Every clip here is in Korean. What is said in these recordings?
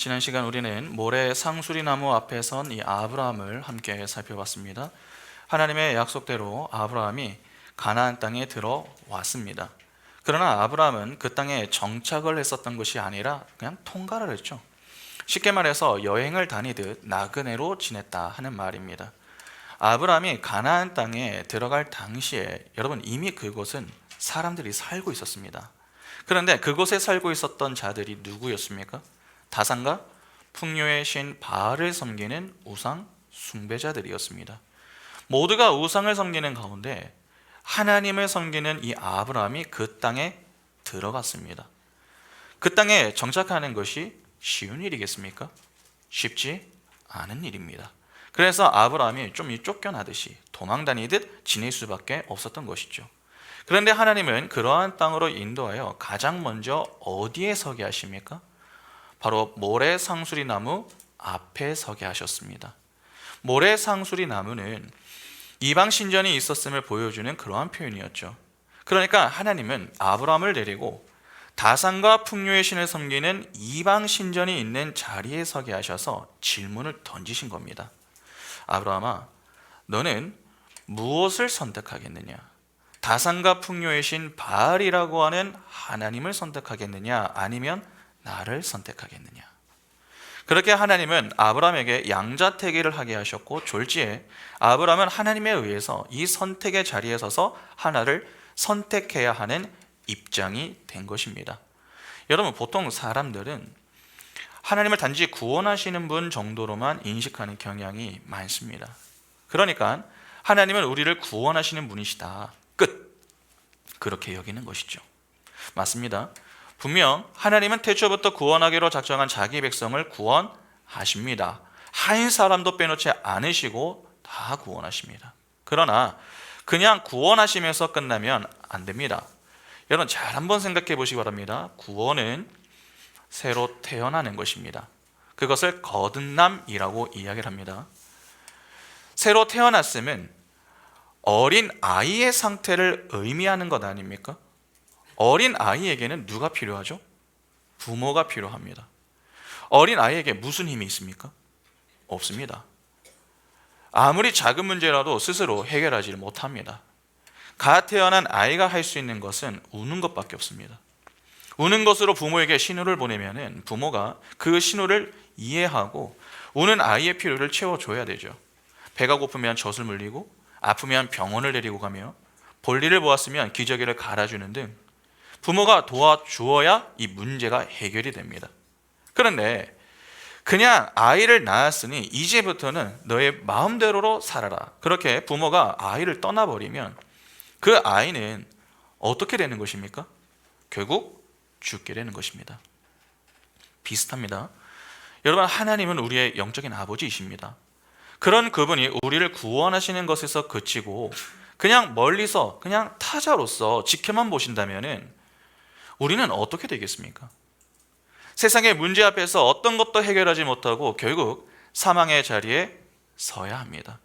지난 시간 우리는 모래 상수리나무 앞에 선 이 아브라함을 함께 살펴봤습니다. 하나님의 약속대로 아브라함이 가나안 땅에 들어왔습니다. 그러나 아브라함은 그 땅에 정착을 했었던 것이 아니라 그냥 통과를 했죠. 쉽게 말해서 여행을 다니듯 나그네로 지냈다 하는 말입니다. 아브라함이 가나안 땅에 들어갈 당시에 여러분 이미 그곳은 사람들이 살고 있었습니다. 그런데 그곳에 살고 있었던 자들이 누구였습니까? 다산과 풍요의 신 바알을 섬기는 우상 숭배자들이었습니다. 모두가 우상을 섬기는 가운데 하나님을 섬기는 이 아브라함이 그 땅에 들어갔습니다. 그 땅에 정착하는 것이 쉬운 일이겠습니까? 쉽지 않은 일입니다. 그래서 아브라함이 좀 쫓겨나듯이 도망다니듯 지낼 수밖에 없었던 것이죠. 그런데 하나님은 그러한 땅으로 인도하여 가장 먼저 어디에 서게 하십니까? 바로 모래 상수리 나무 앞에 서게 하셨습니다. 모래 상수리 나무는 이방 신전이 있었음을 보여주는 그러한 표현이었죠. 그러니까 하나님은 아브라함을 데리고 다산과 풍요의 신을 섬기는 이방 신전이 있는 자리에 서게 하셔서 질문을 던지신 겁니다. 아브라함아, 너는 무엇을 선택하겠느냐? 다산과 풍요의 신 바알이라고 하는 하나님을 선택하겠느냐? 아니면 나를 선택하겠느냐? 그렇게 하나님은 아브라함에게 양자택일을 하게 하셨고 졸지에 아브라함은 하나님에 의해서 이 선택의 자리에 서서 하나를 선택해야 하는 입장이 된 것입니다. 여러분, 보통 사람들은 하나님을 단지 구원하시는 분 정도로만 인식하는 경향이 많습니다. 그러니까 하나님은 우리를 구원하시는 분이시다, 끝, 그렇게 여기는 것이죠. 맞습니다. 분명 하나님은 태초부터 구원하기로 작정한 자기 백성을 구원하십니다. 한 사람도 빼놓지 않으시고 다 구원하십니다. 그러나 그냥 구원하시면서 끝나면 안 됩니다. 여러분, 잘 한번 생각해 보시기 바랍니다. 구원은 새로 태어나는 것입니다. 그것을 거듭남이라고 이야기를 합니다. 새로 태어났음은 어린 아이의 상태를 의미하는 것 아닙니까? 어린 아이에게는 누가 필요하죠? 부모가 필요합니다. 어린 아이에게 무슨 힘이 있습니까? 없습니다. 아무리 작은 문제라도 스스로 해결하지 못합니다. 갓 태어난 아이가 할 수 있는 것은 우는 것밖에 없습니다. 우는 것으로 부모에게 신호를 보내면 부모가 그 신호를 이해하고 우는 아이의 필요를 채워줘야 되죠. 배가 고프면 젖을 물리고 아프면 병원을 데리고 가며 볼일을 보았으면 기저귀를 갈아주는 등 부모가 도와주어야 이 문제가 해결이 됩니다. 그런데 그냥 아이를 낳았으니 이제부터는 너의 마음대로로 살아라, 그렇게 부모가 아이를 떠나버리면 그 아이는 어떻게 되는 것입니까? 결국 죽게 되는 것입니다. 비슷합니다. 여러분, 하나님은 우리의 영적인 아버지이십니다. 그런 그분이 우리를 구원하시는 것에서 그치고 그냥 멀리서 그냥 타자로서 지켜만 보신다면 우리는 어떻게 되겠습니까? 세상의 문제 앞에서 어떤 것도 해결하지 못하고 결국 사망의 자리에 서야 합니다.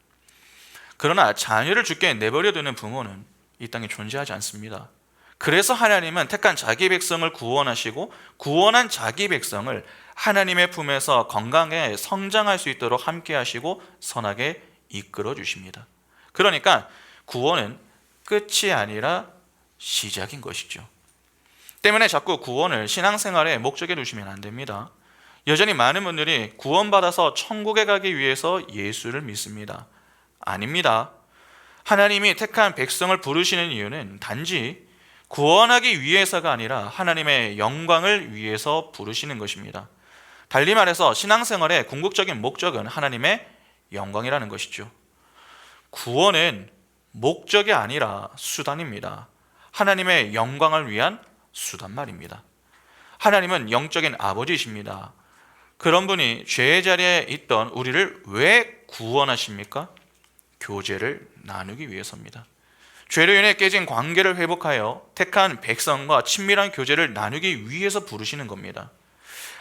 그러나 자녀를 죽게 내버려 두는 부모는 이 땅에 존재하지 않습니다. 그래서 하나님은 택한 자기 백성을 구원하시고 구원한 자기 백성을 하나님의 품에서 건강하게 성장할 수 있도록 함께 하시고 선하게 이끌어 주십니다. 그러니까 구원은 끝이 아니라 시작인 것이죠. 때문에 자꾸 구원을 신앙생활의 목적에 두시면 안 됩니다. 여전히 많은 분들이 구원받아서 천국에 가기 위해서 예수를 믿습니다. 아닙니다. 하나님이 택한 백성을 부르시는 이유는 단지 구원하기 위해서가 아니라 하나님의 영광을 위해서 부르시는 것입니다. 달리 말해서 신앙생활의 궁극적인 목적은 하나님의 영광이라는 것이죠. 구원은 목적이 아니라 수단입니다. 하나님의 영광을 위한 수단 말입니다. 하나님은 영적인 아버지이십니다. 그런 분이 죄의 자리에 있던 우리를 왜 구원하십니까? 교제를 나누기 위해서입니다. 죄로 인해 깨진 관계를 회복하여 택한 백성과 친밀한 교제를 나누기 위해서 부르시는 겁니다.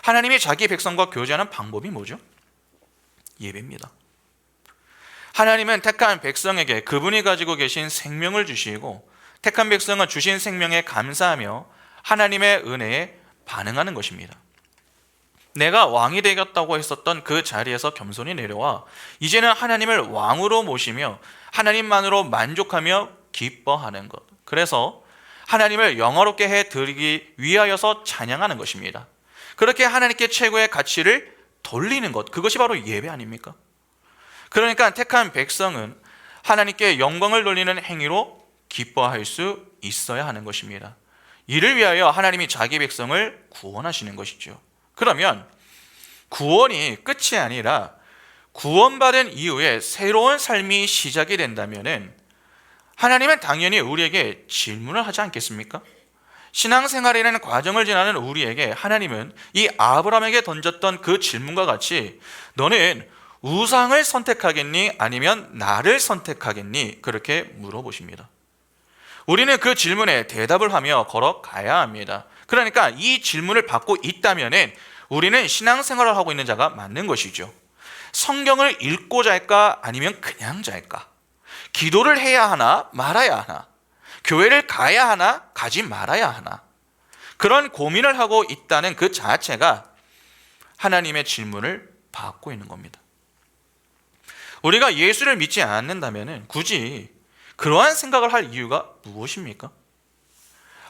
하나님이 자기 백성과 교제하는 방법이 뭐죠? 예배입니다. 하나님은 택한 백성에게 그분이 가지고 계신 생명을 주시고 택한 백성은 주신 생명에 감사하며 하나님의 은혜에 반응하는 것입니다. 내가 왕이 되겠다고 했었던 그 자리에서 겸손히 내려와 이제는 하나님을 왕으로 모시며 하나님만으로 만족하며 기뻐하는 것. 그래서 하나님을 영화롭게 해드리기 위하여서 찬양하는 것입니다. 그렇게 하나님께 최고의 가치를 돌리는 것, 그것이 바로 예배 아닙니까? 그러니까 택한 백성은 하나님께 영광을 돌리는 행위로 기뻐할 수 있어야 하는 것입니다. 이를 위하여 하나님이 자기 백성을 구원하시는 것이죠. 그러면 구원이 끝이 아니라 구원받은 이후에 새로운 삶이 시작이 된다면 하나님은 당연히 우리에게 질문을 하지 않겠습니까? 신앙생활이라는 과정을 지나는 우리에게 하나님은 이 아브라함에게 던졌던 그 질문과 같이 너는 우상을 선택하겠니? 아니면 나를 선택하겠니? 그렇게 물어보십니다. 우리는 그 질문에 대답을 하며 걸어가야 합니다. 그러니까 이 질문을 받고 있다면 우리는 신앙생활을 하고 있는 자가 맞는 것이죠. 성경을 읽고자 할까? 아니면 그냥 잘까? 기도를 해야 하나? 말아야 하나? 교회를 가야 하나? 가지 말아야 하나? 그런 고민을 하고 있다는 그 자체가 하나님의 질문을 받고 있는 겁니다. 우리가 예수를 믿지 않는다면 굳이 그러한 생각을 할 이유가 무엇입니까?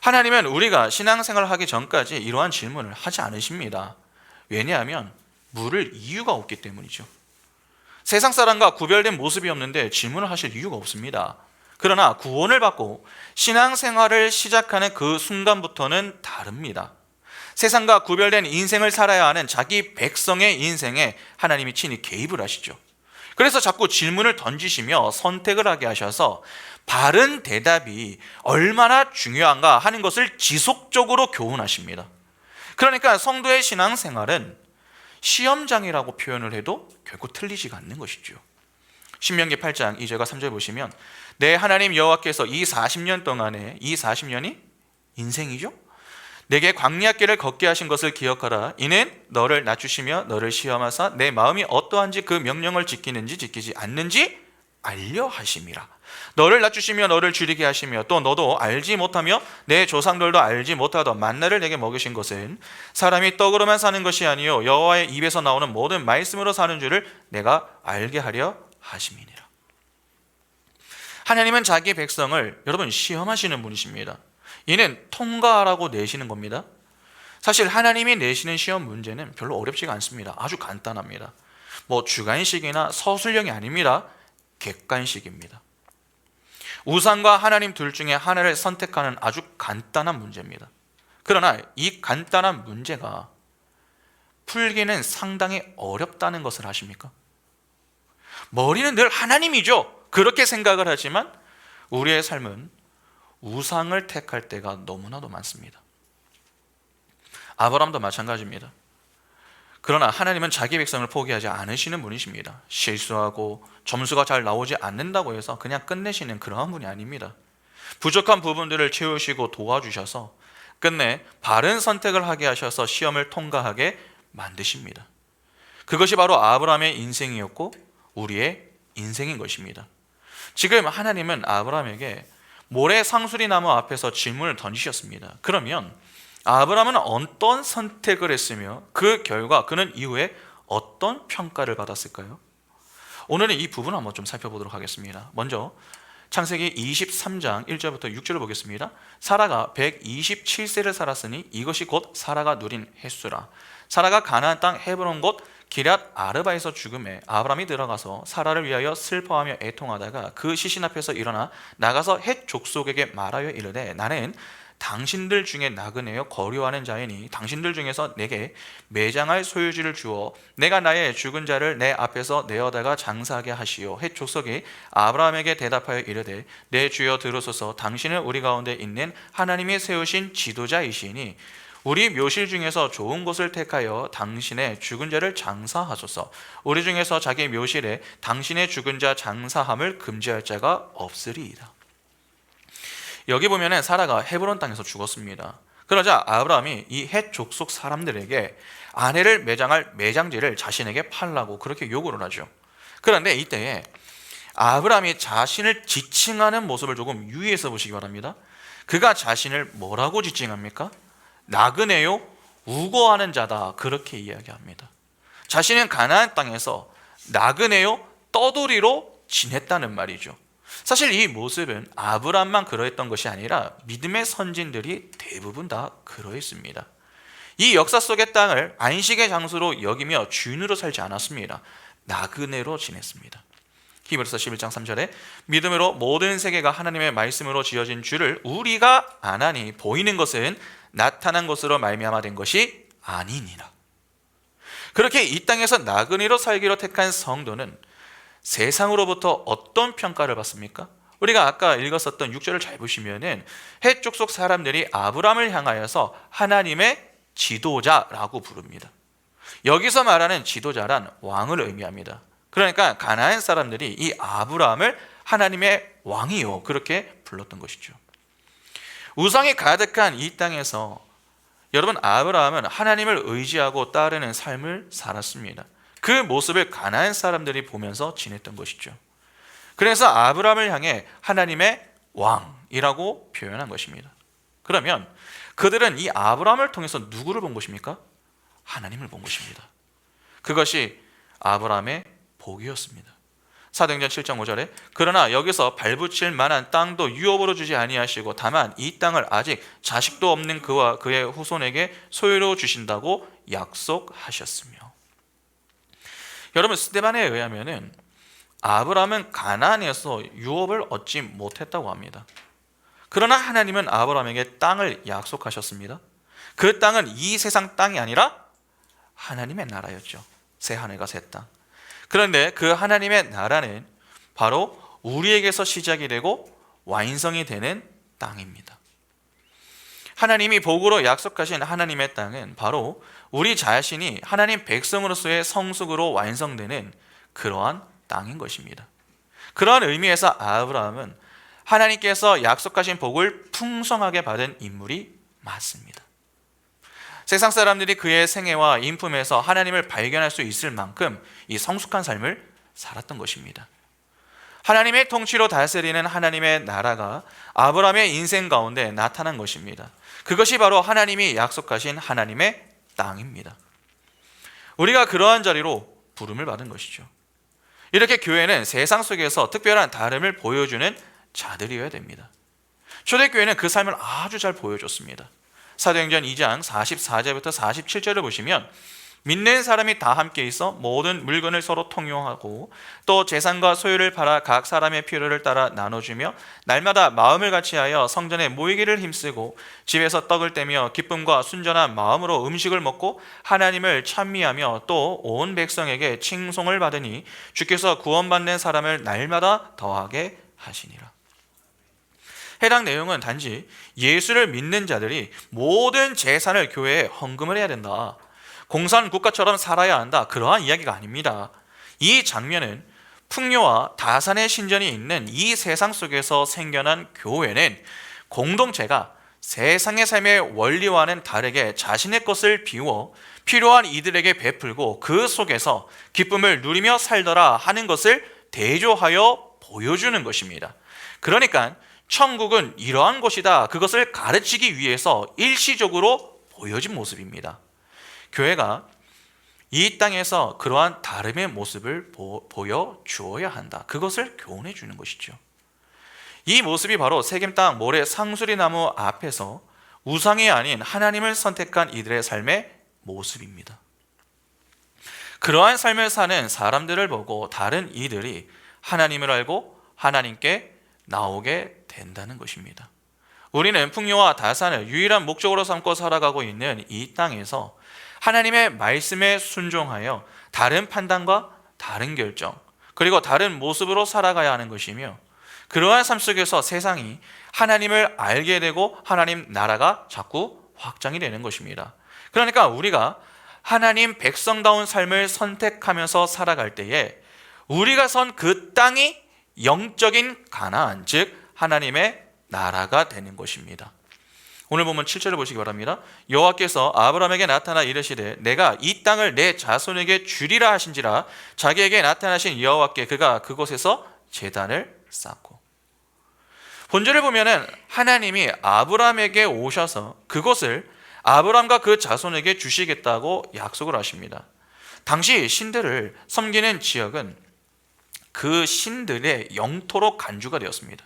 하나님은 우리가 신앙생활을 하기 전까지 이러한 질문을 하지 않으십니다. 왜냐하면 물을 이유가 없기 때문이죠. 세상 사람과 구별된 모습이 없는데 질문을 하실 이유가 없습니다. 그러나 구원을 받고 신앙생활을 시작하는 그 순간부터는 다릅니다. 세상과 구별된 인생을 살아야 하는 자기 백성의 인생에 하나님이 친히 개입을 하시죠. 그래서 자꾸 질문을 던지시며 선택을 하게 하셔서 바른 대답이 얼마나 중요한가 하는 것을 지속적으로 교훈하십니다. 그러니까 성도의 신앙생활은 시험장이라고 표현을 해도 결코 틀리지가 않는 것이죠. 신명기 8장 2절과 3절 보시면 내 하나님 여호와께서 이 40년 동안에 이 40년이 인생이죠. 내게 광야길을 걷게 하신 것을 기억하라. 이는 너를 낮추시며 너를 시험하사 내 마음이 어떠한지 그 명령을 지키는지 지키지 않는지 알려 하심이라. 너를 낮추시며 너를 줄이게 하시며 또 너도 알지 못하며 내 조상들도 알지 못하던 만나를 내게 먹이신 것은 사람이 떡으로만 사는 것이 아니요 여호와의 입에서 나오는 모든 말씀으로 사는 줄을 내가 알게 하려 하심이니라. 하나님은 자기 백성을 여러분 시험하시는 분이십니다. 이는 통과하라고 내시는 겁니다. 사실 하나님이 내시는 시험 문제는 별로 어렵지가 않습니다. 아주 간단합니다. 주관식이나 서술형이 아닙니다. 객관식입니다. 우상과 하나님 둘 중에 하나를 선택하는 아주 간단한 문제입니다. 그러나 이 간단한 문제가 풀기는 상당히 어렵다는 것을 아십니까? 머리는 늘 하나님이죠. 그렇게 생각을 하지만 우리의 삶은 우상을 택할 때가 너무나도 많습니다. 아브라함도 마찬가지입니다. 그러나 하나님은 자기 백성을 포기하지 않으시는 분이십니다. 실수하고 점수가 잘 나오지 않는다고 해서 그냥 끝내시는 그러한 분이 아닙니다. 부족한 부분들을 채우시고 도와주셔서 끝내 바른 선택을 하게 하셔서 시험을 통과하게 만드십니다. 그것이 바로 아브라함의 인생이었고 우리의 인생인 것입니다. 지금 하나님은 아브라함에게 모래 상수리 나무 앞에서 질문을 던지셨습니다. 그러면 아브라함은 어떤 선택을 했으며 그 결과 그는 이후에 어떤 평가를 받았을까요? 오늘은 이 부분을 한번 좀 살펴보도록 하겠습니다. 먼저 창세기 23장 1절부터 6절을 보겠습니다. 사라가 127세를 살았으니 이것이 곧 사라가 누린 횟수라. 사라가 가나안 땅 헤브론 곳 기럇 아르바에서 죽음에 아브라함이 들어가서 사라를 위하여 슬퍼하며 애통하다가 그 시신 앞에서 일어나 나가서 헷 족속에게 말하여 이르되 나는 당신들 중에 나그네여 거류하는 자이니 당신들 중에서 내게 매장할 소유지를 주어 내가 나의 죽은 자를 내 앞에서 내어다가 장사하게 하시오. 헷 족속이 아브라함에게 대답하여 이르되 내 주여 들으소서. 당신은 우리 가운데 있는 하나님이 세우신 지도자이시니 우리 묘실 중에서 좋은 곳을 택하여 당신의 죽은 자를 장사하소서. 우리 중에서 자기 묘실에 당신의 죽은 자 장사함을 금지할 자가 없으리이다. 여기 보면은 사라가 헤브론 땅에서 죽었습니다. 그러자 아브라함이 이 헷 족속 사람들에게 아내를 매장할 매장지를 자신에게 팔라고 그렇게 요구를 하죠. 그런데 이때에 아브라함이 자신을 지칭하는 모습을 조금 유의해서 보시기 바랍니다. 그가 자신을 뭐라고 지칭합니까? 나그네요, 우거하는 자다, 그렇게 이야기합니다. 자신은 가나안 땅에서 나그네요 떠돌이로 지냈다는 말이죠. 사실 이 모습은 아브라함만 그러했던 것이 아니라 믿음의 선진들이 대부분 다 그러했습니다. 이 역사 속의 땅을 안식의 장소로 여기며 주인으로 살지 않았습니다. 나그네로 지냈습니다. 히브리서 11장 3절에 믿음으로 모든 세계가 하나님의 말씀으로 지어진 줄을 우리가 아나니 보이는 것은 나타난 것으로 말미암아 된 것이 아니니라. 그렇게 이 땅에서 나그네로 살기로 택한 성도는 세상으로부터 어떤 평가를 받습니까? 우리가 아까 읽었었던 6절을 잘 보시면은 헷 족속 사람들이 아브라함을 향하여서 하나님의 지도자라고 부릅니다. 여기서 말하는 지도자란 왕을 의미합니다. 그러니까 가나안 사람들이 이 아브라함을 하나님의 왕이요, 그렇게 불렀던 것이죠. 우상이 가득한 이 땅에서 여러분, 아브라함은 하나님을 의지하고 따르는 삶을 살았습니다. 그 모습을 가나안 사람들이 보면서 지냈던 것이죠. 그래서 아브라함을 향해 하나님의 왕이라고 표현한 것입니다. 그러면 그들은 이 아브라함을 통해서 누구를 본 것입니까? 하나님을 본 것입니다. 그것이 아브라함의 복이었습니다. 사도행전 7장 5절에 그러나 여기서 발붙일 만한 땅도 유업으로 주지 아니하시고 다만 이 땅을 아직 자식도 없는 그와 그의 후손에게 소유로 주신다고 약속하셨으며. 여러분, 스데반에 의하면은 아브라함은 가나안에서 유업을 얻지 못했다고 합니다. 그러나 하나님은 아브라함에게 땅을 약속하셨습니다. 그 땅은 이 세상 땅이 아니라 하나님의 나라였죠. 새 하늘과 새 땅. 그런데 그 하나님의 나라는 바로 우리에게서 시작이 되고 완성이 되는 땅입니다. 하나님이 복으로 약속하신 하나님의 땅은 바로 우리 자신이 하나님 백성으로서의 성숙으로 완성되는 그러한 땅인 것입니다. 그러한 의미에서 아브라함은 하나님께서 약속하신 복을 풍성하게 받은 인물이 맞습니다. 세상 사람들이 그의 생애와 인품에서 하나님을 발견할 수 있을 만큼 이 성숙한 삶을 살았던 것입니다. 하나님의 통치로 다스리는 하나님의 나라가 아브라함의 인생 가운데 나타난 것입니다. 그것이 바로 하나님이 약속하신 하나님의 땅입니다. 우리가 그러한 자리로 부름을 받은 것이죠. 이렇게 교회는 세상 속에서 특별한 다름을 보여주는 자들이어야 됩니다. 초대교회는 그 삶을 아주 잘 보여줬습니다. 사도행전 2장 44절부터 47절을 보시면 믿는 사람이 다 함께 있어 모든 물건을 서로 통용하고 또 재산과 소유를 팔아 각 사람의 필요를 따라 나눠주며 날마다 마음을 같이하여 성전에 모이기를 힘쓰고 집에서 떡을 떼며 기쁨과 순전한 마음으로 음식을 먹고 하나님을 찬미하며 또 온 백성에게 칭송을 받으니 주께서 구원받는 사람을 날마다 더하게 하시니라. 해당 내용은 단지 예수를 믿는 자들이 모든 재산을 교회에 헌금을 해야 된다, 공산국가처럼 살아야 한다, 그러한 이야기가 아닙니다. 이 장면은 풍요와 다산의 신전이 있는 이 세상 속에서 생겨난 교회는 공동체가 세상의 삶의 원리와는 다르게 자신의 것을 비워 필요한 이들에게 베풀고 그 속에서 기쁨을 누리며 살더라 하는 것을 대조하여 보여주는 것입니다. 그러니까 천국은 이러한 곳이다, 그것을 가르치기 위해서 일시적으로 보여진 모습입니다. 교회가 이 땅에서 그러한 다름의 모습을 보여주어야 한다, 그것을 교훈해 주는 것이죠. 이 모습이 바로 세겜 땅 모래 상수리 나무 앞에서 우상이 아닌 하나님을 선택한 이들의 삶의 모습입니다. 그러한 삶을 사는 사람들을 보고 다른 이들이 하나님을 알고 하나님께 나오게 된다는 것입니다. 우리는 풍요와 다산을 유일한 목적으로 삼고 살아가고 있는 이 땅에서 하나님의 말씀에 순종하여 다른 판단과 다른 결정, 그리고 다른 모습으로 살아가야 하는 것이며, 그러한 삶 속에서 세상이 하나님을 알게 되고 하나님 나라가 자꾸 확장이 되는 것입니다. 그러니까 우리가 하나님 백성다운 삶을 선택하면서 살아갈 때에 우리가 선 그 땅이 영적인 가나안, 즉 하나님의 나라가 되는 것입니다. 오늘 보면 7절을 보시기 바랍니다. 여호와께서 아브라함에게 나타나 이르시되 내가 이 땅을 내 자손에게 주리라 하신지라. 자기에게 나타나신 여호와께 그가 그곳에서 제단을 쌓고. 본절을 보면은 하나님이 아브라함에게 오셔서 그곳을 아브라함과 그 자손에게 주시겠다고 약속을 하십니다. 당시 신들을 섬기는 지역은 그 신들의 영토로 간주가 되었습니다.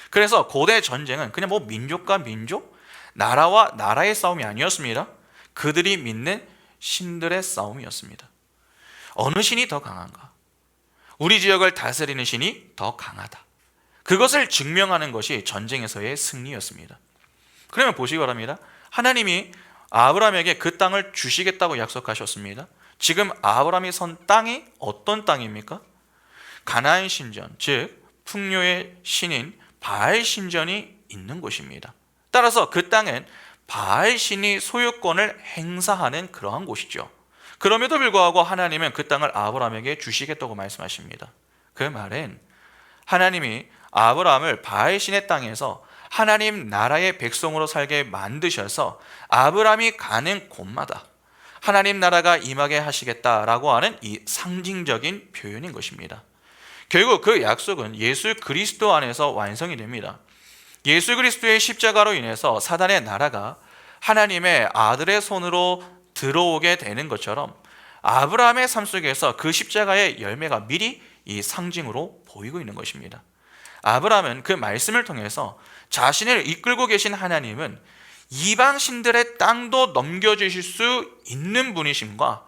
그래서 고대 전쟁은 그냥 뭐 민족과 민족, 나라와 나라의 싸움이 아니었습니다. 그들이 믿는 신들의 싸움이었습니다. 어느 신이 더 강한가? 우리 지역을 다스리는 신이 더 강하다. 그것을 증명하는 것이 전쟁에서의 승리였습니다. 그러면 보시기 바랍니다. 하나님이 아브라함에게 그 땅을 주시겠다고 약속하셨습니다. 지금 아브라함이 선 땅이 어떤 땅입니까? 가나안 신전, 즉 풍요의 신인 바알 신전이 있는 곳입니다. 따라서 그 땅은 바알 신이 소유권을 행사하는 그러한 곳이죠. 그럼에도 불구하고 하나님은 그 땅을 아브라함에게 주시겠다고 말씀하십니다. 그 말은 하나님이 아브라함을 바알 신의 땅에서 하나님 나라의 백성으로 살게 만드셔서 아브라함이 가는 곳마다 하나님 나라가 임하게 하시겠다라고 하는 이 상징적인 표현인 것입니다. 결국 그 약속은 예수 그리스도 안에서 완성이 됩니다. 예수 그리스도의 십자가로 인해서 사단의 나라가 하나님의 아들의 손으로 들어오게 되는 것처럼 아브라함의 삶 속에서 그 십자가의 열매가 미리 이 상징으로 보이고 있는 것입니다. 아브라함은 그 말씀을 통해서 자신을 이끌고 계신 하나님은 이방 신들의 땅도 넘겨주실 수 있는 분이심과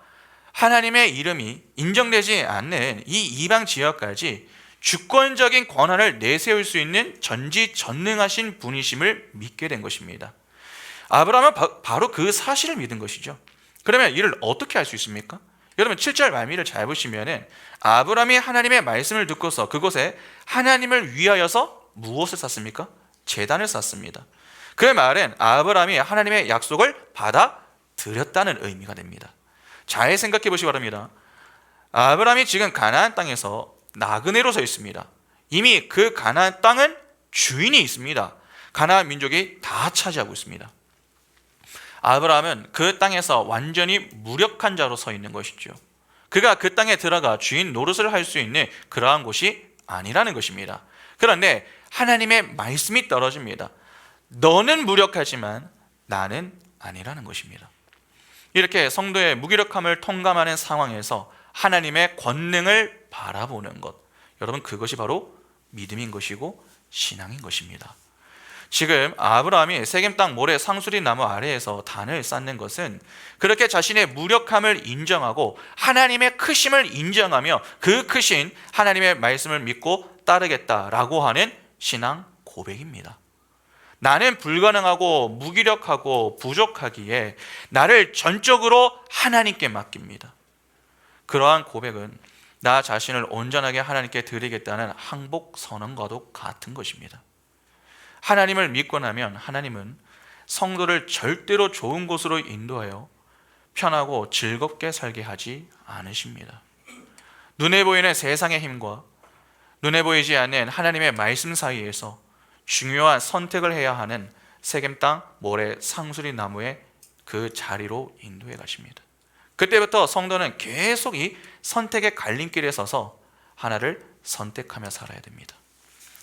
하나님의 이름이 인정되지 않는 이 이방 지역까지 주권적인 권한을 내세울 수 있는 전지전능하신 분이심을 믿게 된 것입니다. 아브라함은 바로 그 사실을 믿은 것이죠. 그러면 이를 어떻게 할 수 있습니까? 여러분 7절 말미를 잘 보시면 아브라함이 하나님의 말씀을 듣고서 그곳에 하나님을 위하여서 무엇을 쌓습니까? 제단을 쌓습니다. 그 말은 아브라함이 하나님의 약속을 받아들였다는 의미가 됩니다. 잘 생각해 보시기 바랍니다. 아브라함이 지금 가나안 땅에서 나그네로 서 있습니다. 이미 그 가나안 땅은 주인이 있습니다. 가나안 민족이 다 차지하고 있습니다. 아브라함은 그 땅에서 완전히 무력한 자로 서 있는 것이죠. 그가 그 땅에 들어가 주인 노릇을 할 수 있는 그러한 곳이 아니라는 것입니다. 그런데 하나님의 말씀이 떨어집니다. 너는 무력하지만 나는 아니라는 것입니다. 이렇게 성도의 무기력함을 통감하는 상황에서 하나님의 권능을 바라보는 것, 여러분 그것이 바로 믿음인 것이고 신앙인 것입니다. 지금 아브라함이 세겜 땅 모래 상수리 나무 아래에서 단을 쌓는 것은 그렇게 자신의 무력함을 인정하고 하나님의 크심을 인정하며 그 크신 하나님의 말씀을 믿고 따르겠다라고 하는 신앙 고백입니다. 나는 불가능하고 무기력하고 부족하기에 나를 전적으로 하나님께 맡깁니다. 그러한 고백은 나 자신을 온전하게 하나님께 드리겠다는 항복 선언과도 같은 것입니다. 하나님을 믿고 나면 하나님은 성도를 절대로 좋은 곳으로 인도하여 편하고 즐겁게 살게 하지 않으십니다. 눈에 보이는 세상의 힘과 눈에 보이지 않는 하나님의 말씀 사이에서 중요한 선택을 해야 하는 세겜 땅 모래 상수리 나무의 그 자리로 인도해 가십니다. 그때부터 성도는 계속 이 선택의 갈림길에 서서 하나를 선택하며 살아야 됩니다.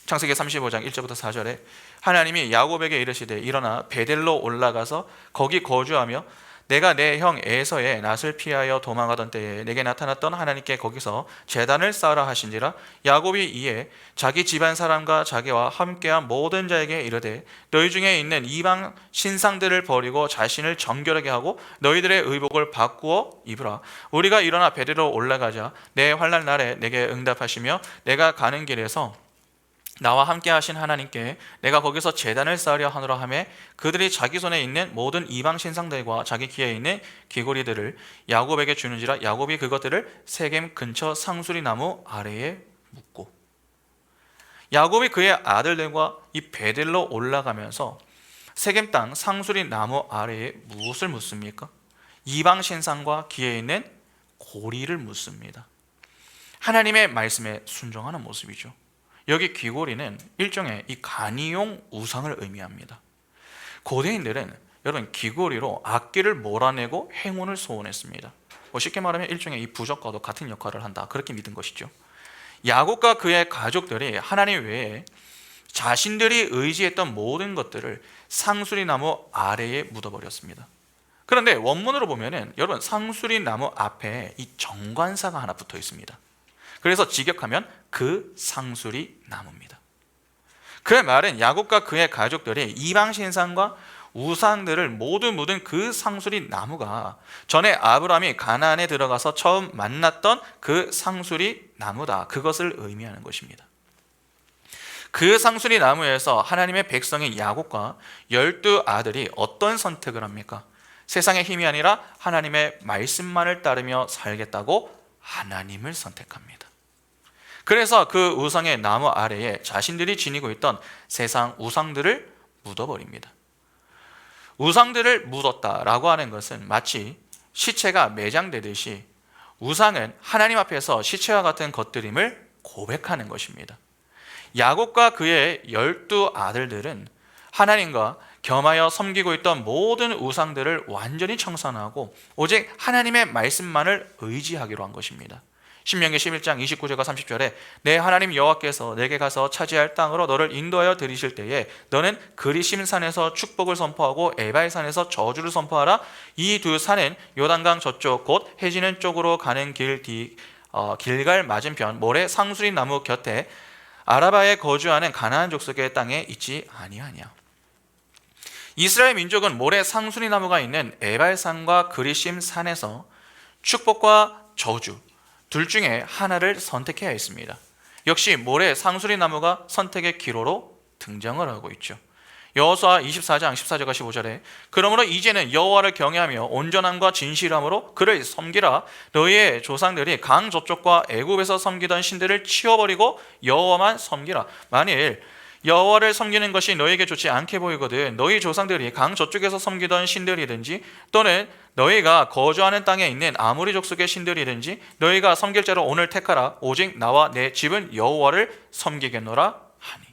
창세기 35장 1절부터 4절에 하나님이 야곱에게 이르시되 일어나 베델로 올라가서 거기 거주하며 내가 내 형 에서의 낯을 피하여 도망하던 때에 내게 나타났던 하나님께 거기서 제단을 쌓으라 하신지라. 야곱이 이에 자기 집안 사람과 자기와 함께한 모든 자에게 이르되 너희 중에 있는 이방 신상들을 버리고 자신을 정결하게 하고 너희들의 의복을 바꾸어 입으라. 우리가 일어나 베델로 올라가자. 내 환난 날에 내게 응답하시며 내가 가는 길에서 나와 함께 하신 하나님께 내가 거기서 제단을 쌓으려 하노라 하며 그들이 자기 손에 있는 모든 이방 신상들과 자기 귀에 있는 귀고리들을 야곱에게 주는지라. 야곱이 그것들을 세겜 근처 상수리 나무 아래에 묻고, 야곱이 그의 아들들과 이 베델로 올라가면서 세겜 땅 상수리 나무 아래에 무엇을 묻습니까? 이방 신상과 귀에 있는 고리를 묻습니다. 하나님의 말씀에 순종하는 모습이죠. 여기 귀고리는 일종의 이 간이용 우상을 의미합니다. 고대인들은 여러분 귀고리로 악기를 몰아내고 행운을 소원했습니다. 쉽게 말하면 일종의 이 부적과도 같은 역할을 한다, 그렇게 믿은 것이죠. 야곱과 그의 가족들이 하나님 외에 자신들이 의지했던 모든 것들을 상수리 나무 아래에 묻어버렸습니다. 그런데 원문으로 보면은 여러분 상수리 나무 앞에 이 정관사가 하나 붙어 있습니다. 그래서 직역하면 그 상수리 나무입니다. 그 말은 야곱과 그의 가족들이 이방 신상과 우상들을 모두 묻은 그 상수리 나무가 전에 아브라함이 가나안에 들어가서 처음 만났던 그 상수리 나무다. 그것을 의미하는 것입니다. 그 상수리 나무에서 하나님의 백성인 야곱과 12 아들이 어떤 선택을 합니까? 세상의 힘이 아니라 하나님의 말씀만을 따르며 살겠다고 하나님을 선택합니다. 그래서 그 우상의 나무 아래에 자신들이 지니고 있던 세상 우상들을 묻어버립니다. 우상들을 묻었다라고 하는 것은 마치 시체가 매장되듯이 우상은 하나님 앞에서 시체와 같은 것들임을 고백하는 것입니다. 야곱과 그의 12 아들들은 하나님과 겸하여 섬기고 있던 모든 우상들을 완전히 청산하고 오직 하나님의 말씀만을 의지하기로 한 것입니다. 신명기 11장 29절과 30절에 내 하나님 여호와께서 내게 가서 차지할 땅으로 너를 인도하여 들이실 때에 너는 그리심 산에서 축복을 선포하고 에발 산에서 저주를 선포하라. 이 두 산은 요단강 저쪽 곧 해지는 쪽으로 가는 길갈 맞은편 모래 상수리 나무 곁에 아라바에 거주하는 가나안 족속의 땅에 있지 아니하냐. 이스라엘 민족은 모래 상수리 나무가 있는 에발산과 그리심 산에서 축복과 저주 둘 중에 하나를 선택해야 했습니다. 역시 모래 상수리 나무가 선택의 기로로 등장을 하고 있죠. 여호수아 24장 14절과 15절에 그러므로 이제는 여호와를 경외하며 온전함과 진실함으로 그를 섬기라. 너희의 조상들이 강 저쪽과 애굽에서 섬기던 신들을 치워버리고 여호와만 섬기라. 만일 여호와를 섬기는 것이 너희에게 좋지 않게 보이거든 너희 조상들이 강 저쪽에서 섬기던 신들이든지 또는 너희가 거주하는 땅에 있는 아모리 족속의 신들이든지 너희가 섬길 자로 오늘 택하라. 오직 나와 내 집은 여호와를 섬기겠노라 하니.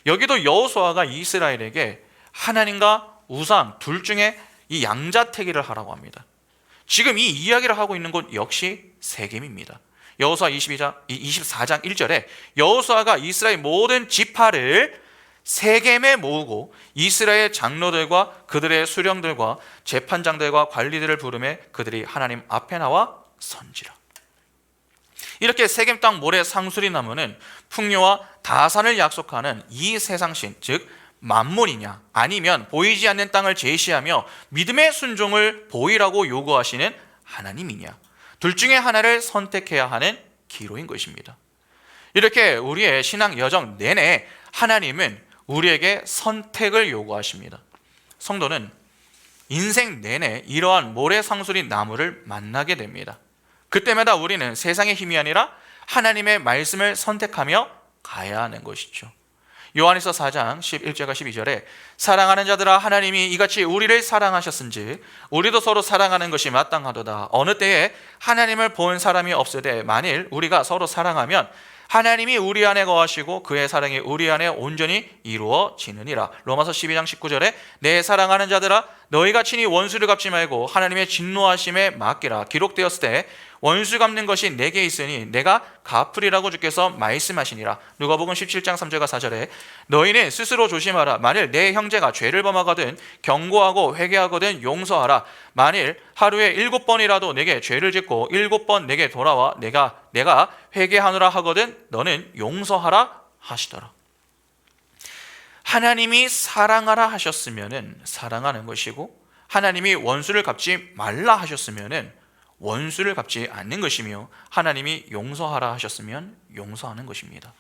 여기도 여호수아가 이스라엘에게 하나님과 우상 둘 중에 이 양자택일을 하라고 합니다. 지금 이 이야기를 하고 있는 곳 역시 세겜입니다. 여호수아 24장 1절에 여호수아가 이스라엘 모든 지파를 세겜에 모으고 이스라엘 장로들과 그들의 수령들과 재판장들과 관리들을 부르매 그들이 하나님 앞에 나와 선지라. 이렇게 세겜 땅 모래 상수리 나무는 풍요와 다산을 약속하는 이 세상신, 즉 만몬이냐 아니면 보이지 않는 땅을 제시하며 믿음의 순종을 보이라고 요구하시는 하나님이냐, 둘 중에 하나를 선택해야 하는 기로인 것입니다. 이렇게 우리의 신앙 여정 내내 하나님은 우리에게 선택을 요구하십니다. 성도는 인생 내내 이러한 모래 상수리 나무를 만나게 됩니다. 그때마다 우리는 세상의 힘이 아니라 하나님의 말씀을 선택하며 가야 하는 것이죠. 요한일서 4장 11절과 12절에 사랑하는 자들아 하나님이 이같이 우리를 사랑하셨은지 우리도 서로 사랑하는 것이 마땅하도다. 어느 때에 하나님을 본 사람이 없으되 만일 우리가 서로 사랑하면 하나님이 우리 안에 거하시고 그의 사랑이 우리 안에 온전히 이루어지느니라. 로마서 12장 19절에 내 사랑하는 자들아 너희가 친히 원수를 갚지 말고 하나님의 진노하심에 맡기라. 기록되었을 때 원수 갚는 것이 내게 있으니 내가 갚으리라고 주께서 말씀하시니라. 누가복음 17장 3절과 4절에 너희는 스스로 조심하라. 만일 내 형제가 죄를 범하거든 경고하고 회개하거든 용서하라. 만일 하루에 7번이라도 내게 죄를 짓고 7번 내게 돌아와 내가 회개하노라 하거든 너는 용서하라 하시더라. 하나님이 사랑하라 하셨으면 사랑하는 것이고 하나님이 원수를 갚지 말라 하셨으면 원수를 갚지 않는 것이며 하나님이 용서하라 하셨으면 용서하는 것입니다.